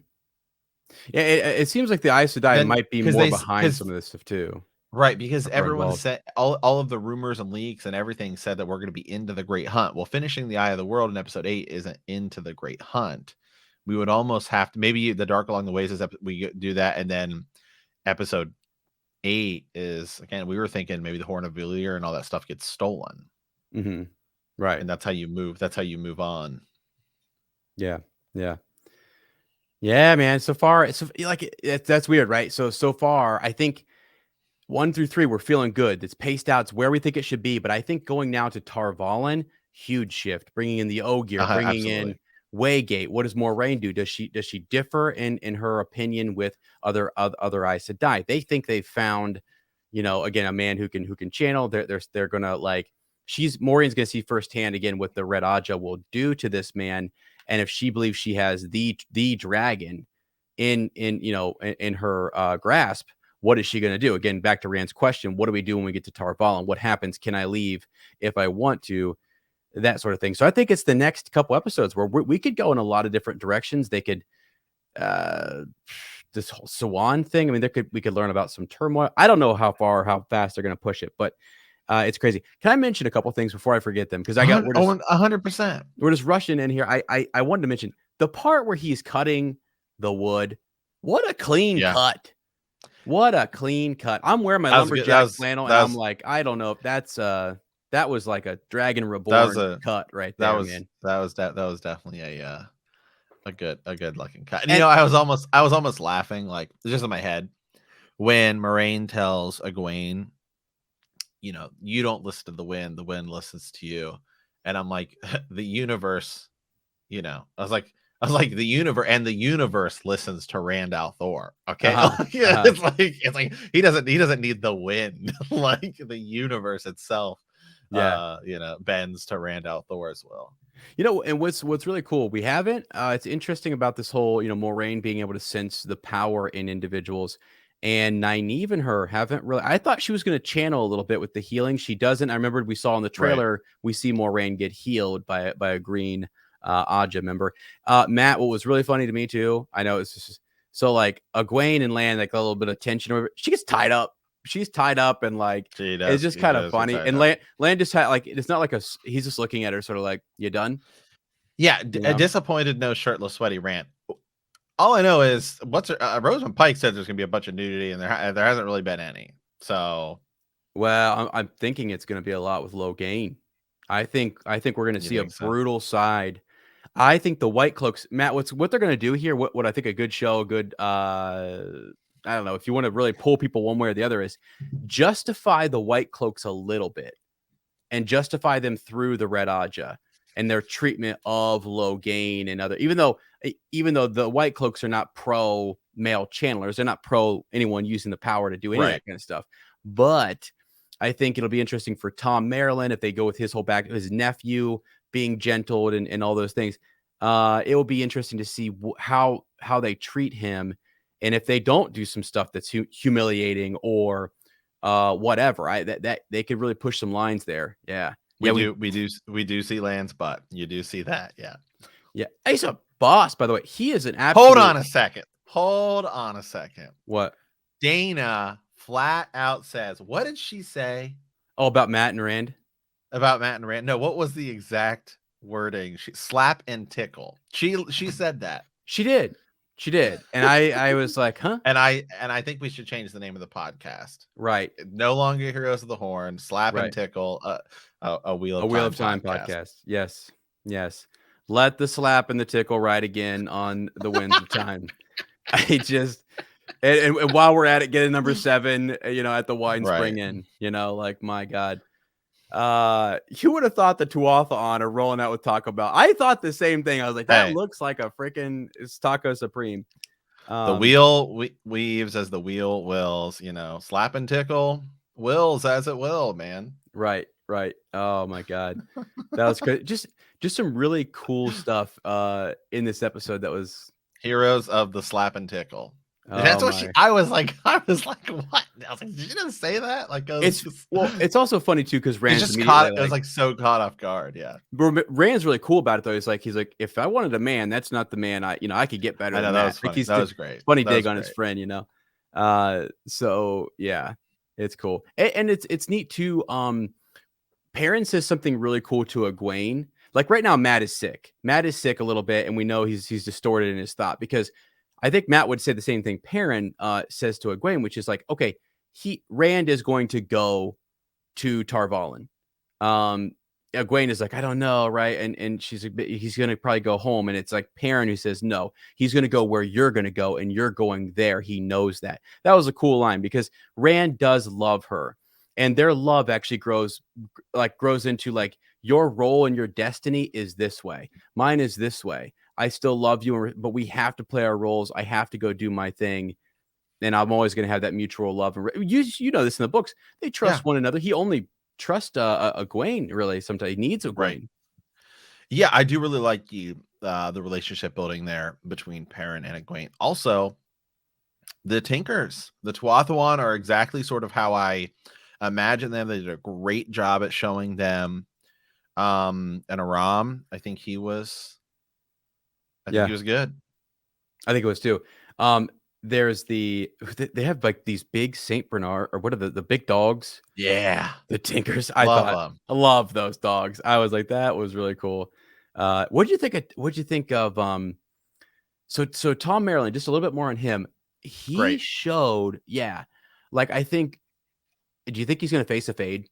Speaker 2: Yeah, it seems like the Aes Sedai
Speaker 1: Then
Speaker 2: might be more behind some of this stuff too.
Speaker 1: Right, because
Speaker 2: Are
Speaker 1: everyone
Speaker 2: involved.
Speaker 1: said all of the rumors and leaks and everything said that we're going to be into the Great Hunt. Well, finishing the Eye of the World in episode 8 isn't into the Great Hunt. We would almost have to, maybe the Dark Along the Ways is we do that, and then episode 8 is, again, we were thinking maybe the Horn of Valyr and all that stuff gets stolen.
Speaker 2: Mm-hmm. Right,
Speaker 1: and that's how you move. That's how you move on.
Speaker 2: Yeah, yeah, yeah, man. So far, it's like that's weird, right? So far, I think 1 through 3, we're feeling good. It's paced out. It's where we think it should be. But I think going now to Tarvalin, huge shift. Bringing in the Ogier, bringing in
Speaker 1: Absolutely.
Speaker 2: Waygate. What does Moraine do? Does she differ in her opinion with other Aes Sedai? They think they've found, again, a man who can channel. They're gonna like. Maureen's gonna see firsthand again what the Red Aja will do to this man, and if she believes she has the dragon in her grasp. What is she going to do? Again, back to Rand's question, what do we do when we get to Tarvalin? What happens? Can I leave if I want to? That sort of thing. So I think it's the next couple episodes where we could go in a lot of different directions. They could, this whole Swan thing. I mean, we could learn about some turmoil. I don't know how fast they're going to push it, but it's crazy. Can I mention a couple things before I forget them? Because we're just
Speaker 1: 100%.
Speaker 2: We're just rushing in here. I wanted to mention the part where he's cutting the wood. What a clean cut. What a clean cut. I'm wearing my lumberjack flannel, and I'm like, I don't know if that's that was like a Dragon Reborn cut right there, man.
Speaker 1: That was definitely a good looking cut. And I was almost laughing, like just in my head, when Moraine tells Egwene, you don't listen to the wind listens to you. And I'm like, the universe, I was like, the universe listens to Rand al'Thor. Okay. It's like he doesn't need the wind. Like the universe itself bends to Rand al'Thor as well.
Speaker 2: And what's really cool, we haven't. It's interesting about this whole, Moraine being able to sense the power in individuals, and Nynaeve and her haven't really. I thought she was going to channel a little bit with the healing. She doesn't. I remember we saw in the
Speaker 1: Right.
Speaker 2: trailer, we see Moraine get healed by a green Aja member. Matt, what was really funny to me too, I know it's just so like Egwene and Lan, like a little bit of tension over. She gets tied up. She's tied up, and like
Speaker 1: She
Speaker 2: it's
Speaker 1: does.
Speaker 2: just
Speaker 1: She
Speaker 2: kind of
Speaker 1: does get
Speaker 2: funny.
Speaker 1: tied
Speaker 2: And
Speaker 1: up.
Speaker 2: Lan just had like it's not like he's just looking at her, sort of like, you done?
Speaker 1: Yeah,
Speaker 2: You
Speaker 1: a
Speaker 2: know?
Speaker 1: disappointed, no shirtless, sweaty rant. All I know is Rosamund Pike said there's gonna be a bunch of nudity, and there hasn't really been any. So,
Speaker 2: Well, I'm thinking it's going to be a lot with Logain. I think we're going to
Speaker 1: you
Speaker 2: see a
Speaker 1: think so?
Speaker 2: brutal side. I think the White Cloaks, Matt. What they're going to do here? What I think a good show, a good I don't know, if you want to really pull people one way or the other, is justify the White Cloaks a little bit and justify them through the Red Aja and their treatment of Logain and other. Even though the White Cloaks are not pro male channelers, they're not pro anyone using the power to do any of
Speaker 1: Right.
Speaker 2: that kind of stuff. But I think it'll be interesting for Tom Maryland if they go with his whole his nephew being gentled and all those things. It will be interesting to see how they treat him, and if they don't do some stuff that's humiliating or whatever. That they could really push some lines there. Yeah.
Speaker 1: We do see Lan's butt. You do see that, yeah.
Speaker 2: Yeah. He's a boss, by the way. He is an absolute.
Speaker 1: Hold on a second.
Speaker 2: What?
Speaker 1: Dana flat out says, what did she say
Speaker 2: Oh, about Matt and Rand?
Speaker 1: about Matt and Rand? No, what was the exact wording? Slap and tickle. She said that.
Speaker 2: She did. And I was like, huh?
Speaker 1: And I think we should change the name of the podcast.
Speaker 2: Right.
Speaker 1: No longer Heroes of the Horn, Slap and Tickle, a Wheel of Time
Speaker 2: podcast. Yes. Let the slap and the tickle ride again on the winds of time. I just and while we're at it, get a number 7, at the Wine Spring Inn, like, my God. You would have thought the Tuatha'an are rolling out with Taco Bell. I thought the same thing. I was like, that looks like a freaking Taco Supreme.
Speaker 1: The wheel weaves as the wheel wills, slap and tickle wills as it will, man.
Speaker 2: Right. Oh my God. That was good. Just some really cool stuff in this episode that was
Speaker 1: Heroes of the Slap and Tickle.
Speaker 2: Oh,
Speaker 1: that's what I was like, what? I was like, did you just say that? Like,
Speaker 2: it's also funny too, because Rand's
Speaker 1: just caught it was like so caught off guard. Yeah.
Speaker 2: Rand's really cool about it though. He's like, if I wanted a man, that's not the man I could get better.
Speaker 1: I know,
Speaker 2: than
Speaker 1: that was funny. That was great.
Speaker 2: Funny dig on his friend, so yeah, it's cool. And it's neat too. Perrin says something really cool to Egwene. Like right now, Matt is sick. Matt is sick a little bit, and we know he's distorted in his thought, because I think Matt would say the same thing Perrin says to Egwene, which is like, okay, Rand is going to go to Tarvalin. Egwene is like, I don't know, right? And she's like, he's going to probably go home. And it's like Perrin who says, no, he's going to go where you're going to go, and you're going there. He knows that. That was a cool line, because Rand does love her, and their love actually grows into like, your role and your destiny is this way. Mine is this way. I still love you, but we have to play our roles. I have to go do my thing. And I'm always going to have that mutual love. And you know this in the books. They trust one another. He only trusts Egwene, really. Sometimes he needs Egwene.
Speaker 1: Right. Yeah, I do really like the relationship building there between Perrin and Egwene. Also, the Tinkers, the Tuatha'an, are exactly sort of how I imagine them. They did a great job at showing them. And Aram, I think he was good.
Speaker 2: I think it was too. There's they have like these big Saint Bernard, or what are the big dogs?
Speaker 1: Yeah,
Speaker 2: the Tinkers. I love those dogs. I was like, that was really cool. What'd you think of so Tom Maryland, just a little bit more on him. He showed, like, I think, do you think he's gonna face a Fade?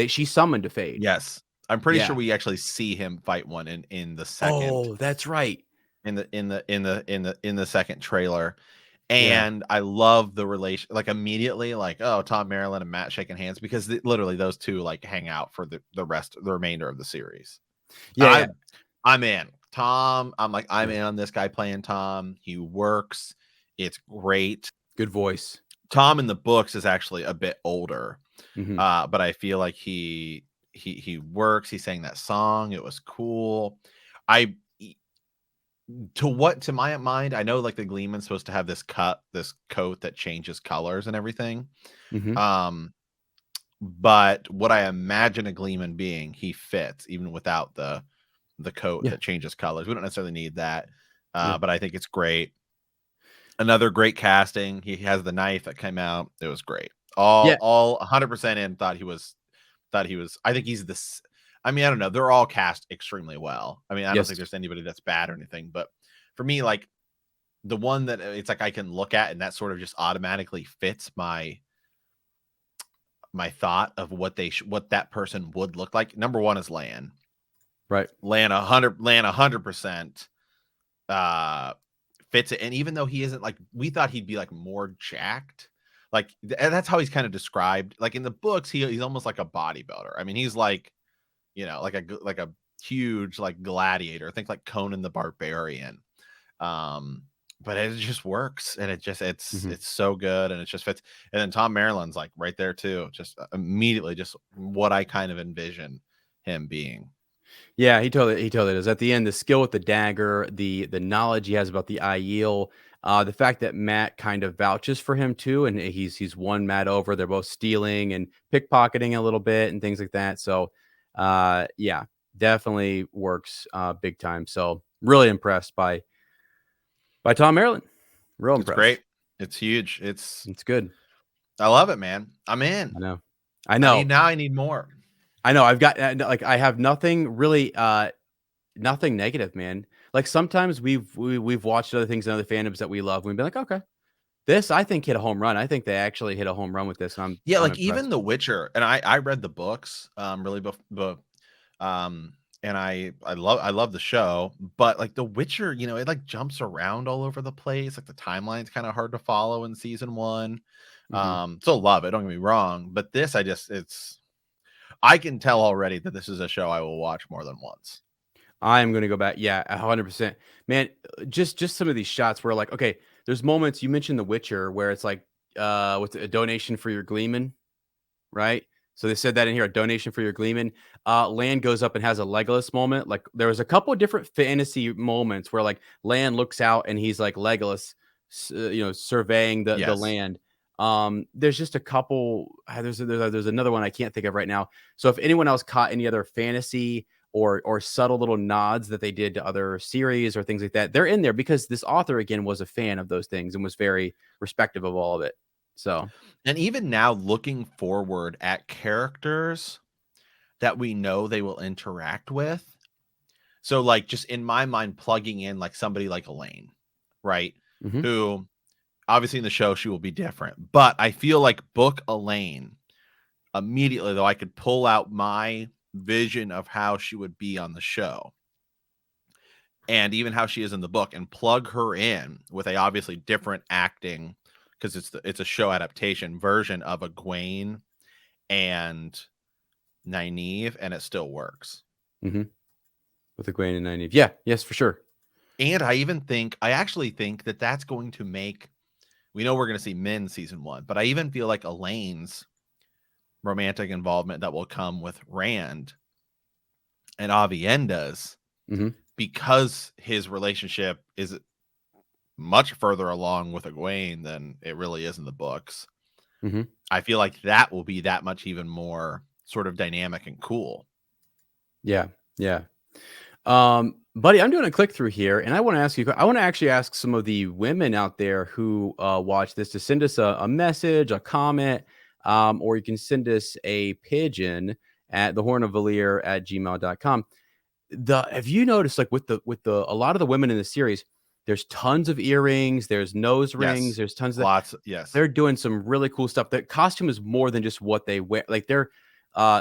Speaker 2: She summoned a Fade.
Speaker 1: Yes. I'm pretty sure we actually see him fight one in the second.
Speaker 2: Oh, that's right.
Speaker 1: In the second trailer. And I love the relation, like immediately, like, oh, Tom Maryland and Matt shaking hands, because literally those two like hang out for the remainder of the series.
Speaker 2: Yeah,
Speaker 1: I'm in. Tom, I'm in on this guy playing Tom. He works. It's great.
Speaker 2: Good voice.
Speaker 1: Tom in the books is actually a bit older, but I feel like he he works. He sang that song. It was cool. I to my mind, I know like the Gleeman's supposed to have this coat that changes colors and everything.
Speaker 2: Mm-hmm.
Speaker 1: But what I imagine a Gleeman being, he fits even without the coat
Speaker 2: Yeah.
Speaker 1: that changes colors. We don't necessarily need that.
Speaker 2: Yeah.
Speaker 1: But I think it's great. Another great casting. He has the knife that came out. It was great.
Speaker 2: Yeah.
Speaker 1: All 100% in. Thought he was. I think he's this. I mean, I don't know. They're all cast extremely well. I mean, I don't think
Speaker 2: Yes.
Speaker 1: there's anybody that's bad or anything. But for me, like the one that it's like I can look at and that sort of just automatically fits my thought of what what that person would look like. Number one is Lan.
Speaker 2: Right.
Speaker 1: Lan 100% fits it. And even though he isn't like, we thought he'd be like more jacked, like and that's how he's kind of described. Like in the books, he's almost like a bodybuilder. I mean, he's like, like a huge like gladiator. Think like Conan the Barbarian. But it just works, and it's so good, and it just fits. And then Tom Maryland's like right there too, just immediately, just what I kind of envision him being.
Speaker 2: Yeah, he totally does. At the end, the skill with the dagger, the knowledge he has about the Aiel, the fact that Matt kind of vouches for him too, and he's won Matt over. They're both stealing and pickpocketing a little bit and things like that. So, yeah, definitely works big time. So, really impressed by Tom Maryland. Real
Speaker 1: It's
Speaker 2: impressed.
Speaker 1: great. It's huge. It's
Speaker 2: good.
Speaker 1: I love it, man. I'm in.
Speaker 2: I know.
Speaker 1: I need more.
Speaker 2: I know. I've got like I have nothing really, nothing negative, man. Like sometimes we've watched other things in other fandoms that we love. And we've been like, okay, this I think hit a home run. I think they actually hit a home run with this. I'm
Speaker 1: like
Speaker 2: impressed.
Speaker 1: Even The Witcher, and I read the books, really, and I love the show, but like The Witcher, it like jumps around all over the place. Like the timeline's kind of hard to follow in season 1. Still love it. Don't get me wrong, but this, I can tell already that this is a show I will watch more than once.
Speaker 2: I am going to go back. Yeah, 100%. Man, just some of these shots where like, okay, there's moments you mentioned The Witcher where it's like, with a donation for your Gleeman, right? So they said that in here, a donation for your Gleeman. Lan goes up and has a Legolas moment. Like there was a couple of different fantasy moments where like Lan looks out and he's like Legolas, surveying the
Speaker 1: Yes.
Speaker 2: land. There's just a couple. There's another one I can't think of right now. So if anyone else caught any other fantasy or subtle little nods that they did to other series or things like that, they're in there because this author again was a fan of those things and was very respectful of all of it. So,
Speaker 1: and even now looking forward at characters that we know they will interact with. So like just in my mind, plugging in like somebody like Elaine, right? Who obviously in the show, she will be different, but I feel like book Elaine immediately, though I could pull out my vision of how she would be on the show and even how she is in the book and plug her in with a obviously different acting, because it's a show adaptation version of Egwene and Nynaeve, and it still works.
Speaker 2: With Egwene and Nynaeve. Yeah, yes, for sure.
Speaker 1: And I actually think that that's going to make, we know we're going to see Min season 1, but I even feel like Elaine's romantic involvement that will come with Rand and Avienda's, because his relationship is much further along with Egwene than it really is in the books. I feel like that will be that much even more sort of dynamic and cool.
Speaker 2: Yeah. Buddy, I'm doing a click through here, and I want to ask you. I want to actually ask some of the women out there who watch this to send us a message, a comment, or you can send us a pigeon at thehornofvalir@gmail.com. Have you noticed, like with a lot of the women in the series, there's tons of earrings, there's nose rings, there's tons of
Speaker 1: lots. Yes,
Speaker 2: they're doing some really cool stuff. The costume is more than just what they wear. Like they're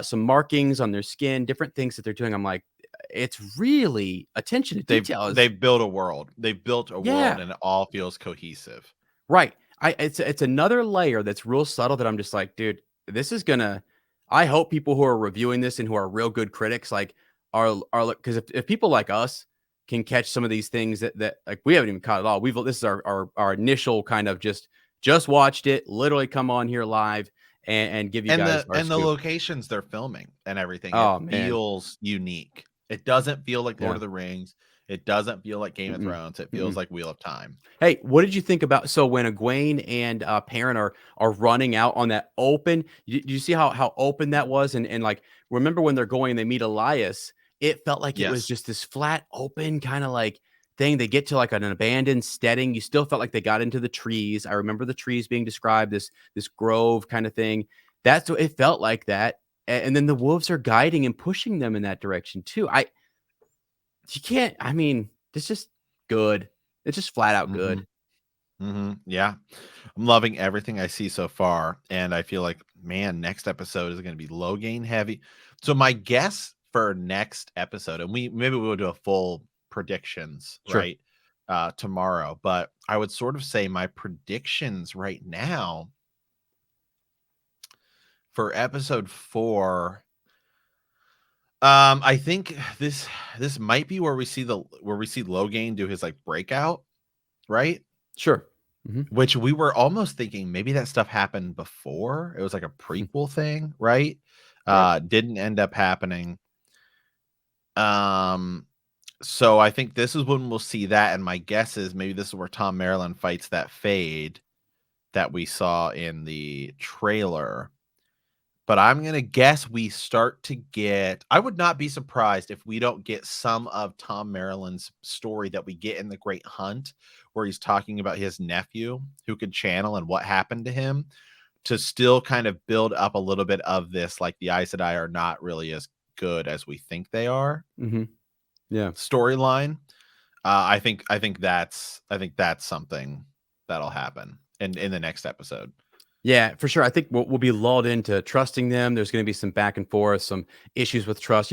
Speaker 2: some markings on their skin, different things that they're doing. I'm like, it's really attention to detail.
Speaker 1: They've built a world. They've built a world, and it all feels cohesive.
Speaker 2: Right. It's another layer that's real subtle that I'm just like, dude, this is gonna. I hope people who are reviewing this and who are real good critics are because if people like us can catch some of these things that like we haven't even caught at all. This is our initial kind of just watched it, literally come on here live and give you guys our
Speaker 1: the
Speaker 2: scoop.
Speaker 1: locations they're filming and everything, it
Speaker 2: Oh man.
Speaker 1: feels unique. It doesn't feel like Lord
Speaker 2: Yeah.
Speaker 1: of the Rings. It doesn't feel like Game of
Speaker 2: Mm-mm.
Speaker 1: Thrones. It feels
Speaker 2: Mm-mm.
Speaker 1: like Wheel of Time.
Speaker 2: Hey, what did you think about so when Egwene and Perrin are running out on that open? You see how open that was, and like remember when they're going and they meet Elias? It felt like it was
Speaker 1: Yes.
Speaker 2: just this flat, open kind of like thing. They get to like an abandoned steading. You still felt like they got into the trees. I remember the trees being described this grove kind of thing. That's what it felt like that. And then the wolves are guiding and pushing them in that direction too. You can't. I mean, it's just good. It's just flat out
Speaker 1: Mhm.
Speaker 2: good.
Speaker 1: Mhm. Yeah. I'm loving everything I see so far, and I feel like, man, next episode is gonna be low gain heavy. So my guess for next episode, and maybe we'll do a full predictions,
Speaker 2: Sure.
Speaker 1: right, tomorrow, but I would sort of say my predictions right now for episode 4, I think this might be where we see Logain do his, like, breakout, right?
Speaker 2: Sure. Mhm.
Speaker 1: Which we were almost thinking maybe that stuff happened before. It was like a prequel thing, right?
Speaker 2: Right.
Speaker 1: Didn't end up happening. Um, so I think this is when we'll see that, and my guess is maybe this is where Tom Maryland fights that Fade that we saw in the trailer. But I'm gonna guess we start to get. I would not be surprised if we don't get some of Tom Maryland's story that we get in The Great Hunt, where he's talking about his nephew who could channel and what happened to him, to still kind of build up a little bit of this, like the Aes Sedai are not really as good as we think they are
Speaker 2: Mhm. Yeah.
Speaker 1: storyline. I think that's something that'll happen in the next episode.
Speaker 2: Yeah, for sure. I think we'll be lulled into trusting them. There's going to be some back and forth, some issues with trust.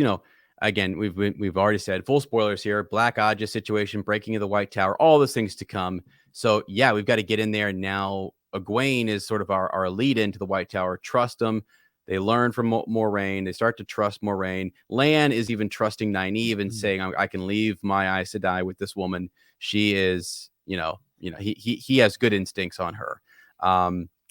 Speaker 2: Again, we've already said full spoilers here. Black Aja situation, breaking of the White Tower, all those things to come. So yeah, we've got to get in there now. Egwene is sort of our lead into the White Tower. Trust them. They learn from Moraine. They start to trust Moraine. Lan is even trusting Nynaeve and saying, "I can leave my Aes Sedai with this woman. She is, he has good instincts on her."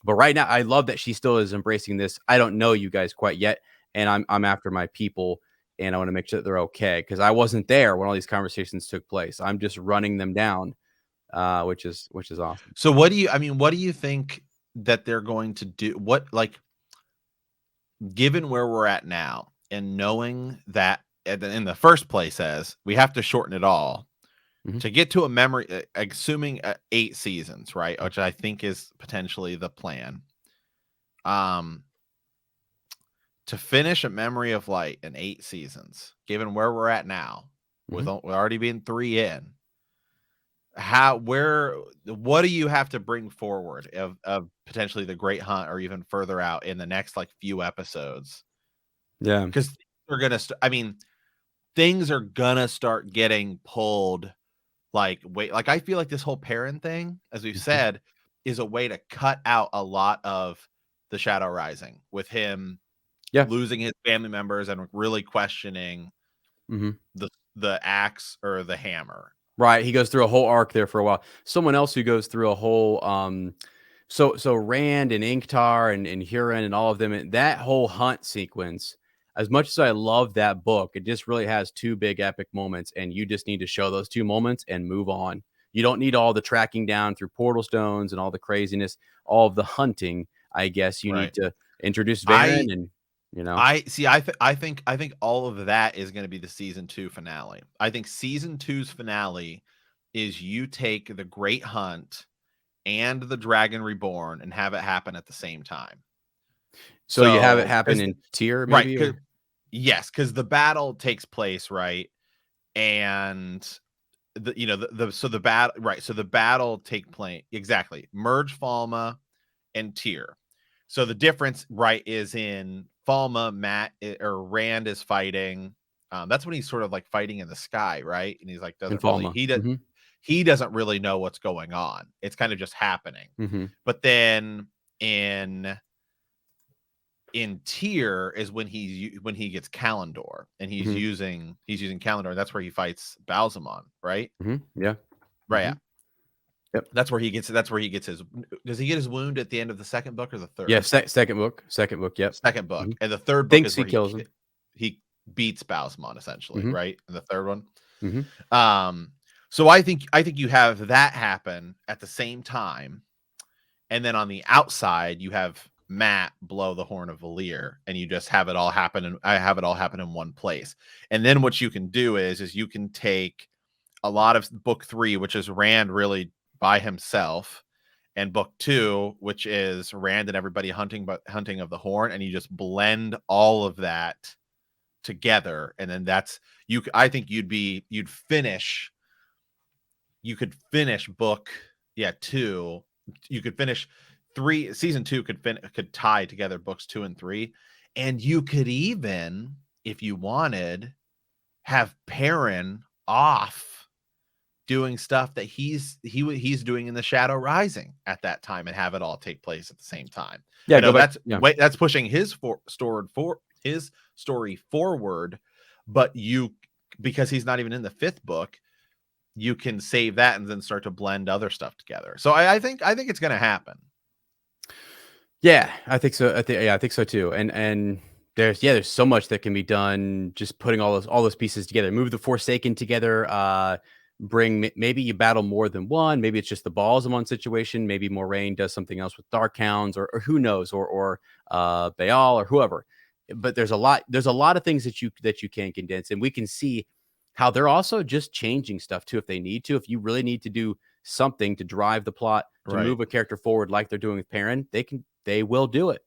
Speaker 2: But right now, I love that she still is embracing this. I don't know you guys quite yet, and I'm after my people, and I want to make sure that they're okay because I wasn't there when all these conversations took place. I'm just running them down, which is awesome.
Speaker 1: So what do you? I mean, what do you think that they're going to do? What, like, given where we're at now and knowing that in the first place, as we have to shorten it all
Speaker 2: Mhm.
Speaker 1: to get to a memory, assuming 8 seasons, right? Which I think is potentially the plan. Um, to finish a Memory of Light in 8 seasons, given where we're at now, with
Speaker 2: Mhm.
Speaker 1: we're already being 3 in, what do you have to bring forward of potentially the Great Hunt or even further out in the next, like, few episodes?
Speaker 2: Yeah.
Speaker 1: Because they're gonna I mean, things are gonna start getting pulled, like, wait, like, I feel like this whole Perrin thing, as we've
Speaker 2: Mhm.
Speaker 1: said, is a way to cut out a lot of the Shadow Rising, with him
Speaker 2: Yeah.
Speaker 1: losing his family members and really questioning
Speaker 2: Mhm.
Speaker 1: the axe or the hammer.
Speaker 2: Right. He goes through a whole arc there for a while. Someone else who goes through a whole so Rand and Inktar and Huron and all of them, and that whole hunt sequence, as much as I love that book, it just really has two big epic moments, and you just need to show those two moments and move on. You don't need all the tracking down through portal stones and all the craziness, all of the hunting. I guess you need
Speaker 1: Right.
Speaker 2: to introduce
Speaker 1: I
Speaker 2: Varen and
Speaker 1: I see. I think all of that is going to be the season 2 finale. I think season two's finale is you take the Great Hunt and the Dragon Reborn and have it happen at the same time.
Speaker 2: so you have it
Speaker 1: So,
Speaker 2: happen in tier
Speaker 1: right,
Speaker 2: maybe or
Speaker 1: yes, because the battle takes place, right, and the battle, right, so the battle take place exactly. Merge Falma and Tyr. So the difference, right, is in Falma, or Rand is fighting. That's when he's sort of like fighting in the sky, right? And he's like,
Speaker 2: in
Speaker 1: doesn't really
Speaker 2: Falma. Hmm.
Speaker 1: he doesn't really know what's going on. It's kind of just happening.
Speaker 2: Hmm.
Speaker 1: But then in Tyr is when he gets Kalendor, and
Speaker 2: Hmm.
Speaker 1: he's using Kalendor. That's where he fights Balsamon, right?
Speaker 2: Hmm. Yeah.
Speaker 1: Right.
Speaker 2: Hmm.
Speaker 1: Yeah.
Speaker 2: Yep.
Speaker 1: That's where he gets his. Does he get his wound at the end of the second book or the third?
Speaker 2: Yeah. Second book. Yep.
Speaker 1: Second book.
Speaker 2: Mhm.
Speaker 1: And the third book
Speaker 2: Thinks
Speaker 1: is
Speaker 2: he
Speaker 1: where
Speaker 2: kills him.
Speaker 1: he beats Bowsmon essentially,
Speaker 2: Mhm.
Speaker 1: right? In the third one.
Speaker 2: Mhm.
Speaker 1: So I think you have that happen at the same time, and then on the outside you have Matt blow the horn of Valir, and you just have it all happen, and I have it all happen in one place. And then what you can do is you can take a lot of book 3, which is Rand really by himself, and book 2, which is Rand and everybody hunting of the horn, and you just blend all of that together, and then that's you. I think you could finish book 2. You could finish 3. Season 2 could tie together books 2 and 3, and you could even, if you wanted, have Perrin off doing stuff that he's doing in the Shadow Rising at that time, and have it all take place at the same time.
Speaker 2: Yeah.
Speaker 1: I know
Speaker 2: Go back. Yeah.
Speaker 1: that's pushing his story forward, but because he's not even in the 5th book, you can save that and then start to blend other stuff together. So I think it's going to happen.
Speaker 2: Yeah, I think so. I think so too. And there's so much that can be done just putting all those pieces together. Move the Forsaken together. Maybe you battle more than one. Maybe it's just the balls in one situation. Maybe Moraine does something else with Darkhounds, or who knows, or Baal or whoever. But there's a lot of things that you can condense, and we can see how they're also just changing stuff too if they need to. If you really need to do something to drive the plot, to move a character forward like they're doing with Perrin, they will do it.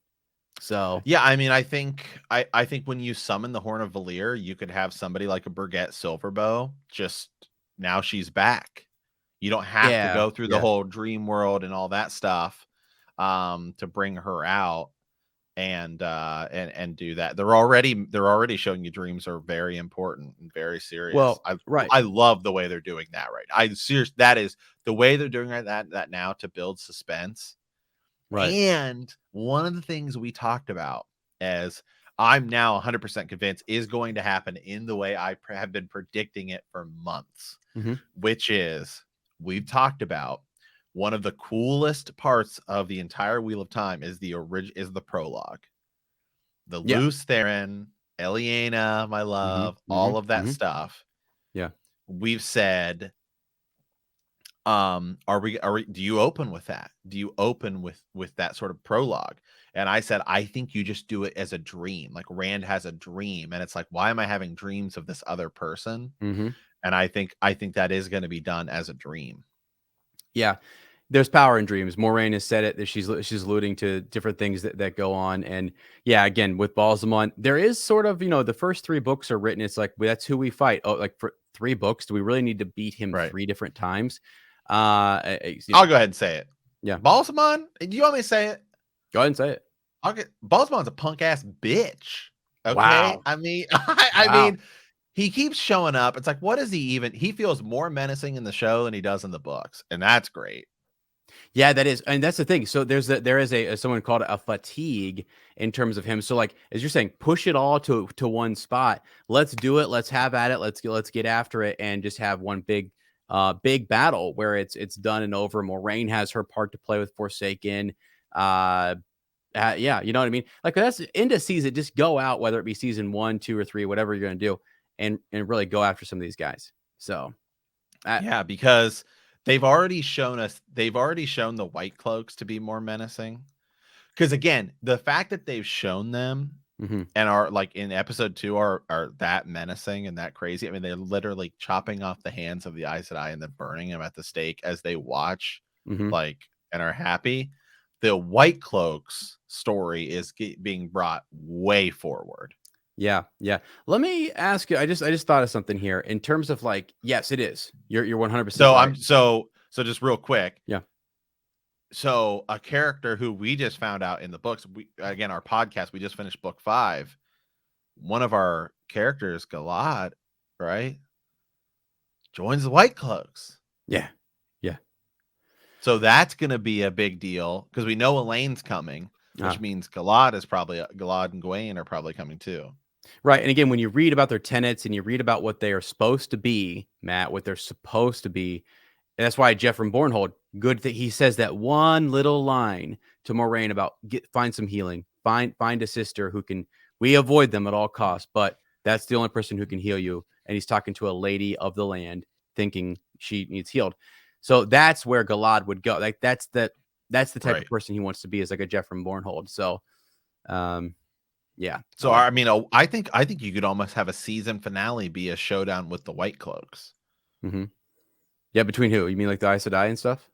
Speaker 2: So
Speaker 1: yeah, I mean, I think when you summon the Horn of Valir, you could have somebody like a Birgit Silverbow. Just now she's back. You don't have to go through the whole dream world and all that stuff to bring her out and do that. They're already showing you dreams are very important and very serious.
Speaker 2: Well,
Speaker 1: I love the way they're doing that that is the way they're doing that now to build suspense.
Speaker 2: Right.
Speaker 1: And one of the things we talked about, as I'm now 100% convinced is going to happen in the way I have been predicting it for months, which is, we've talked about, one of the coolest parts of the entire Wheel of Time is the prologue. The Luce Theron, Eliana, my love, all of that stuff.
Speaker 2: Yeah.
Speaker 1: We've said, do you open with that? Do you open with that sort of prologue? And I said, I think you just do it as a dream. Like Rand has a dream, and it's like, why am I having dreams of this other person? And I think that is going to be done as a dream.
Speaker 2: Yeah. There's power in dreams. Moraine has said it, that she's alluding to different things that go on. And yeah, again, with Balsamon, there is sort of, the first 3 books are written. It's like, well, that's who we fight. Oh, like for 3 books, do we really need to beat him 3 different times?
Speaker 1: I'll go ahead and say it.
Speaker 2: Yeah.
Speaker 1: Balsamon, do you want me to say it?
Speaker 2: Go ahead and say it.
Speaker 1: Balsamon's a punk ass bitch. Okay.
Speaker 2: Wow.
Speaker 1: I mean, I mean, he keeps showing up. It's like, what is he feels more menacing in the show than he does in the books. And that's great.
Speaker 2: Yeah, that is. And that's the thing. So there is someone called a fatigue in terms of him. So like, as you're saying, push it all to one spot. Let's do it. Let's have at it. Let's get after it, and just have one big battle where it's done and over. Moraine has her part to play with Forsaken. Yeah, you know what I mean? Like, that's end of season. Just go out, whether it be season 1, 2, or 3, whatever you're going to do, and really go after some of these guys. So,
Speaker 1: yeah, because they've already shown the White Cloaks to be more menacing. Because again, the fact that they've shown them and are like in episode 2 are that menacing and that crazy. I mean, they're literally chopping off the hands of the Aes Sedai and then burning them at the stake as they watch, like, and are happy. The White Cloaks story is being brought way forward.
Speaker 2: Yeah. Let me ask you. I just thought of something here in terms of, like, yes, it is. You're 100%.
Speaker 1: So
Speaker 2: right.
Speaker 1: So just real quick.
Speaker 2: Yeah.
Speaker 1: So a character who we just found out in the books, our podcast, we just finished book 5. One of our characters, Galad, right, joins the White Cloaks.
Speaker 2: Yeah.
Speaker 1: So that's going to be a big deal because we know Elaine's coming, which means Galad and Gawain are probably coming too.
Speaker 2: Right. And again, when you read about their tenets and you read about what they are supposed to be, Matt, what they're supposed to be, and that's why Jeff from Bornhold good thing. He says that one little line to Moraine about find some healing, find a sister who can. We avoid them at all costs, but that's the only person who can heal you. And he's talking to a lady of the land, thinking she needs healed. So that's where Galad would go. Like that's the type of person he wants to be, is like a Jeffrey Bornhold. So, yeah.
Speaker 1: So I mean, I think you could almost have a season finale be a showdown with the White Cloaks.
Speaker 2: Mm-hmm. Yeah, between who? You mean like the Aes Sedai and stuff?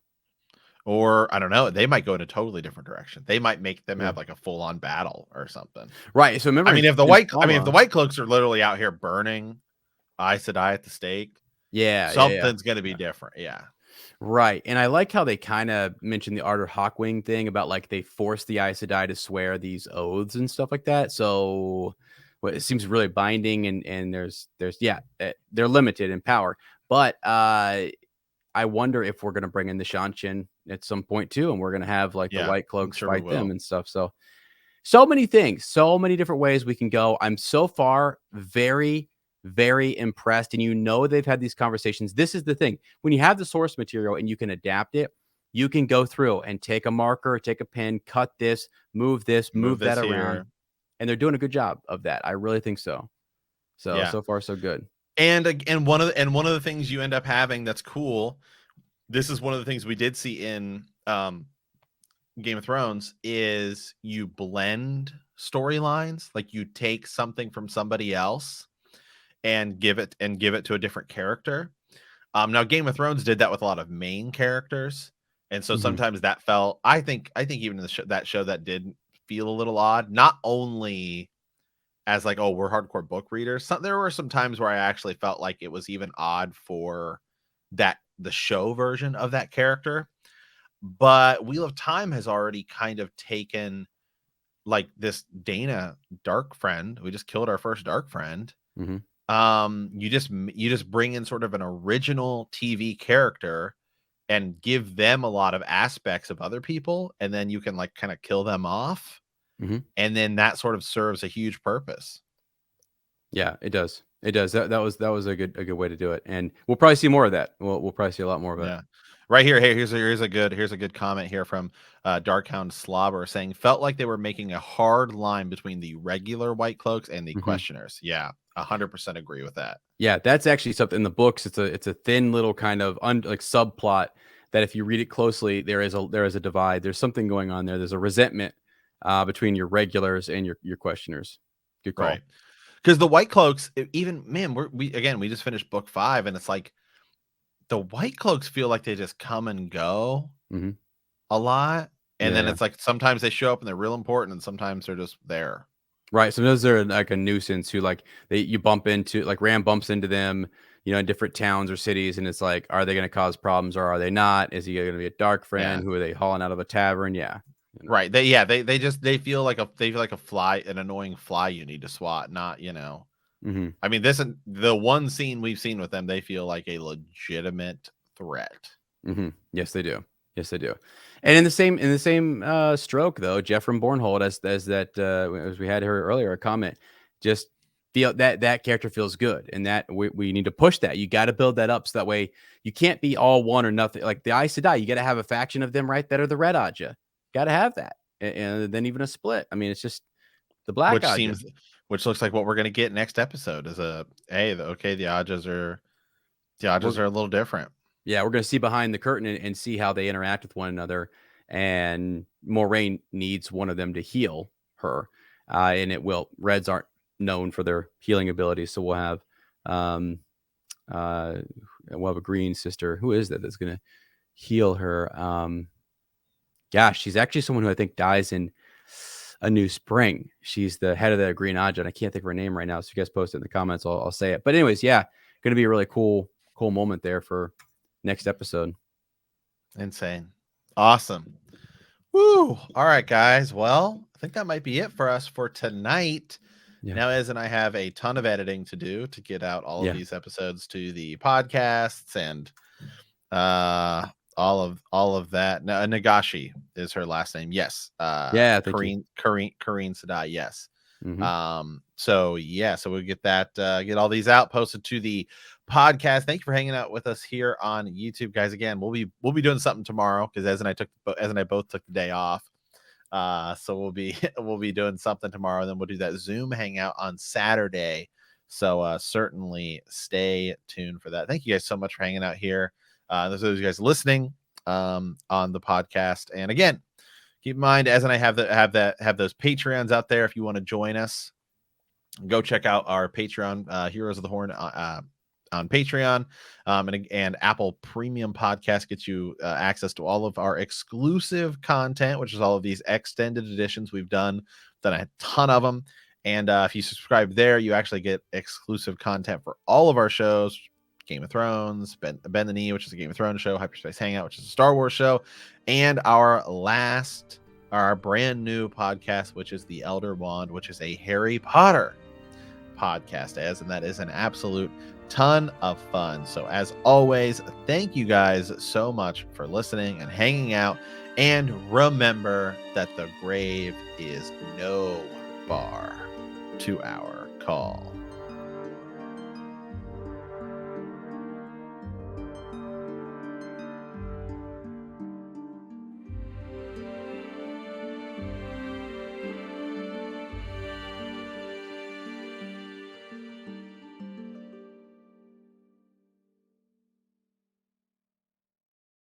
Speaker 1: Or I don't know, they might go in a totally different direction. They might make them have like a full-on battle or something.
Speaker 2: Right. So remember,
Speaker 1: I mean, if the White Cloaks are literally out here burning Aes Sedai at the stake, something's going to be different. Yeah.
Speaker 2: Right. And I like how they kind of mentioned the Arthur Hawkwing thing about like they force the Aes Sedai to swear these oaths and stuff like that. So it seems really binding, and there's they're limited in power. But I wonder if we're going to bring in the Shanshin at some point too, and we're going to have like the White Cloaks fight them and stuff. So many things, so many different ways we can go. I'm so far very, very impressed. And you know, they've had these conversations. This is the thing. When you have the source material and you can adapt it, you can go through and take a marker, take a pen, cut this, move that around. And they're doing a good job of that. I really think so. So far, so good.
Speaker 1: And one of the things you end up having that's cool, this is one of the things we did see in Game of Thrones, is you blend storylines. Like you take something from somebody else and give it to a different character. Now Game of Thrones did that with a lot of main characters, and so sometimes that felt, I think even in the that show that did feel a little odd. Not only as like, oh, we're hardcore book readers. There were some times where I actually felt like it was even odd for the show version of that character. But Wheel of Time has already kind of taken like this Dana dark friend. We just killed our first dark friend. You just bring in sort of an original TV character and give them a lot of aspects of other people, and then you can like kind of kill them off. And then that sort of serves a huge purpose.
Speaker 2: Yeah, it does. It does. That was a good way to do it, and we'll probably see more of that. We'll probably see a lot more of it.
Speaker 1: Yeah, right here. Hey, here's a good comment here from Darkhound Slobber saying, felt like they were making a hard line between the regular White Cloaks and the Questioners. Yeah, 100% agree with that.
Speaker 2: Yeah, that's actually something in the books. It's a thin little kind of like subplot that if you read it closely, there is a divide. There's something going on there. There's a resentment between your regulars and your Questioners. Good call.
Speaker 1: Right. Because the White Cloaks, even, man, we just finished book 5, and it's like the White Cloaks feel like they just come and go a lot. And then it's like sometimes they show up and they're real important, and sometimes they're just there.
Speaker 2: Right. Sometimes they're like a nuisance who like you bump into, like Ram bumps into them, in different towns or cities, and it's like, are they going to cause problems or are they not? Is he going to be a dark friend? Who are they hauling out of a tavern? Yeah.
Speaker 1: Right. They feel like a fly, an annoying fly you need to swat, not, I mean, the one scene we've seen with them, they feel like a legitimate threat.
Speaker 2: Yes, they do. Yes, they do. And in the same stroke, though, Jeffrey Bornhold, as we had her earlier, a comment, just feel that character feels good, and that we need to push that. You got to build that up so that way you can't be all one or nothing. Like the Aes Sedai, you got to have a faction of them, right, that are the Red Ajah. Got to have that, and then even a split. I mean, it's just the Black Ajah.
Speaker 1: Which looks like what we're going to get next episode is the Ajahs are a little different.
Speaker 2: Yeah, we're going to see behind the curtain and see how they interact with one another. And Moraine needs one of them to heal her. And Reds aren't known for their healing abilities. So we'll have a green sister. Who is that that's going to heal her? Gosh, she's actually someone who I think dies in A New Spring. She's the head of the Green Ajah, and I can't think of her name right now. So if you guys post it in the comments, I'll say it. But anyways, yeah, going to be a really cool moment there for next episode.
Speaker 1: Insane. Awesome. Woo. All right, guys. Well, I think that might be it for us for tonight. Now, Ez and I have a ton of editing to do to get out all of these episodes to the podcasts and all of that. Now, Nagashi is her last name. Yes.
Speaker 2: Karine
Speaker 1: Sedai. Yes. So yeah, so we'll get that, get all these out, posted to the podcast. Thank you for hanging out with us here on YouTube, guys. Again, we'll be doing something tomorrow because Ez and I both took the day off. So we'll be doing something tomorrow. Then we'll do that Zoom hangout on Saturday. So certainly stay tuned for that. Thank you guys so much for hanging out here. Those of you guys listening on the podcast. And again, keep in mind, Ez and I have those Patreons out there. If you want to join us, go check out our Patreon, Heroes of the Horn, on Patreon, and Apple Premium Podcast gets you access to all of our exclusive content, which is all of these extended editions we've done a ton of them. And if you subscribe there, you actually get exclusive content for all of our shows. Game of Thrones, Bend the Knee, which is a Game of Thrones show, Hyperspace Hangout, which is a Star Wars show, and our brand new podcast, which is The Elder Wand, which is a Harry Potter podcast, and that is an absolute ton of fun. So as always, thank you guys so much for listening and hanging out, and remember that the grave is no bar to our call.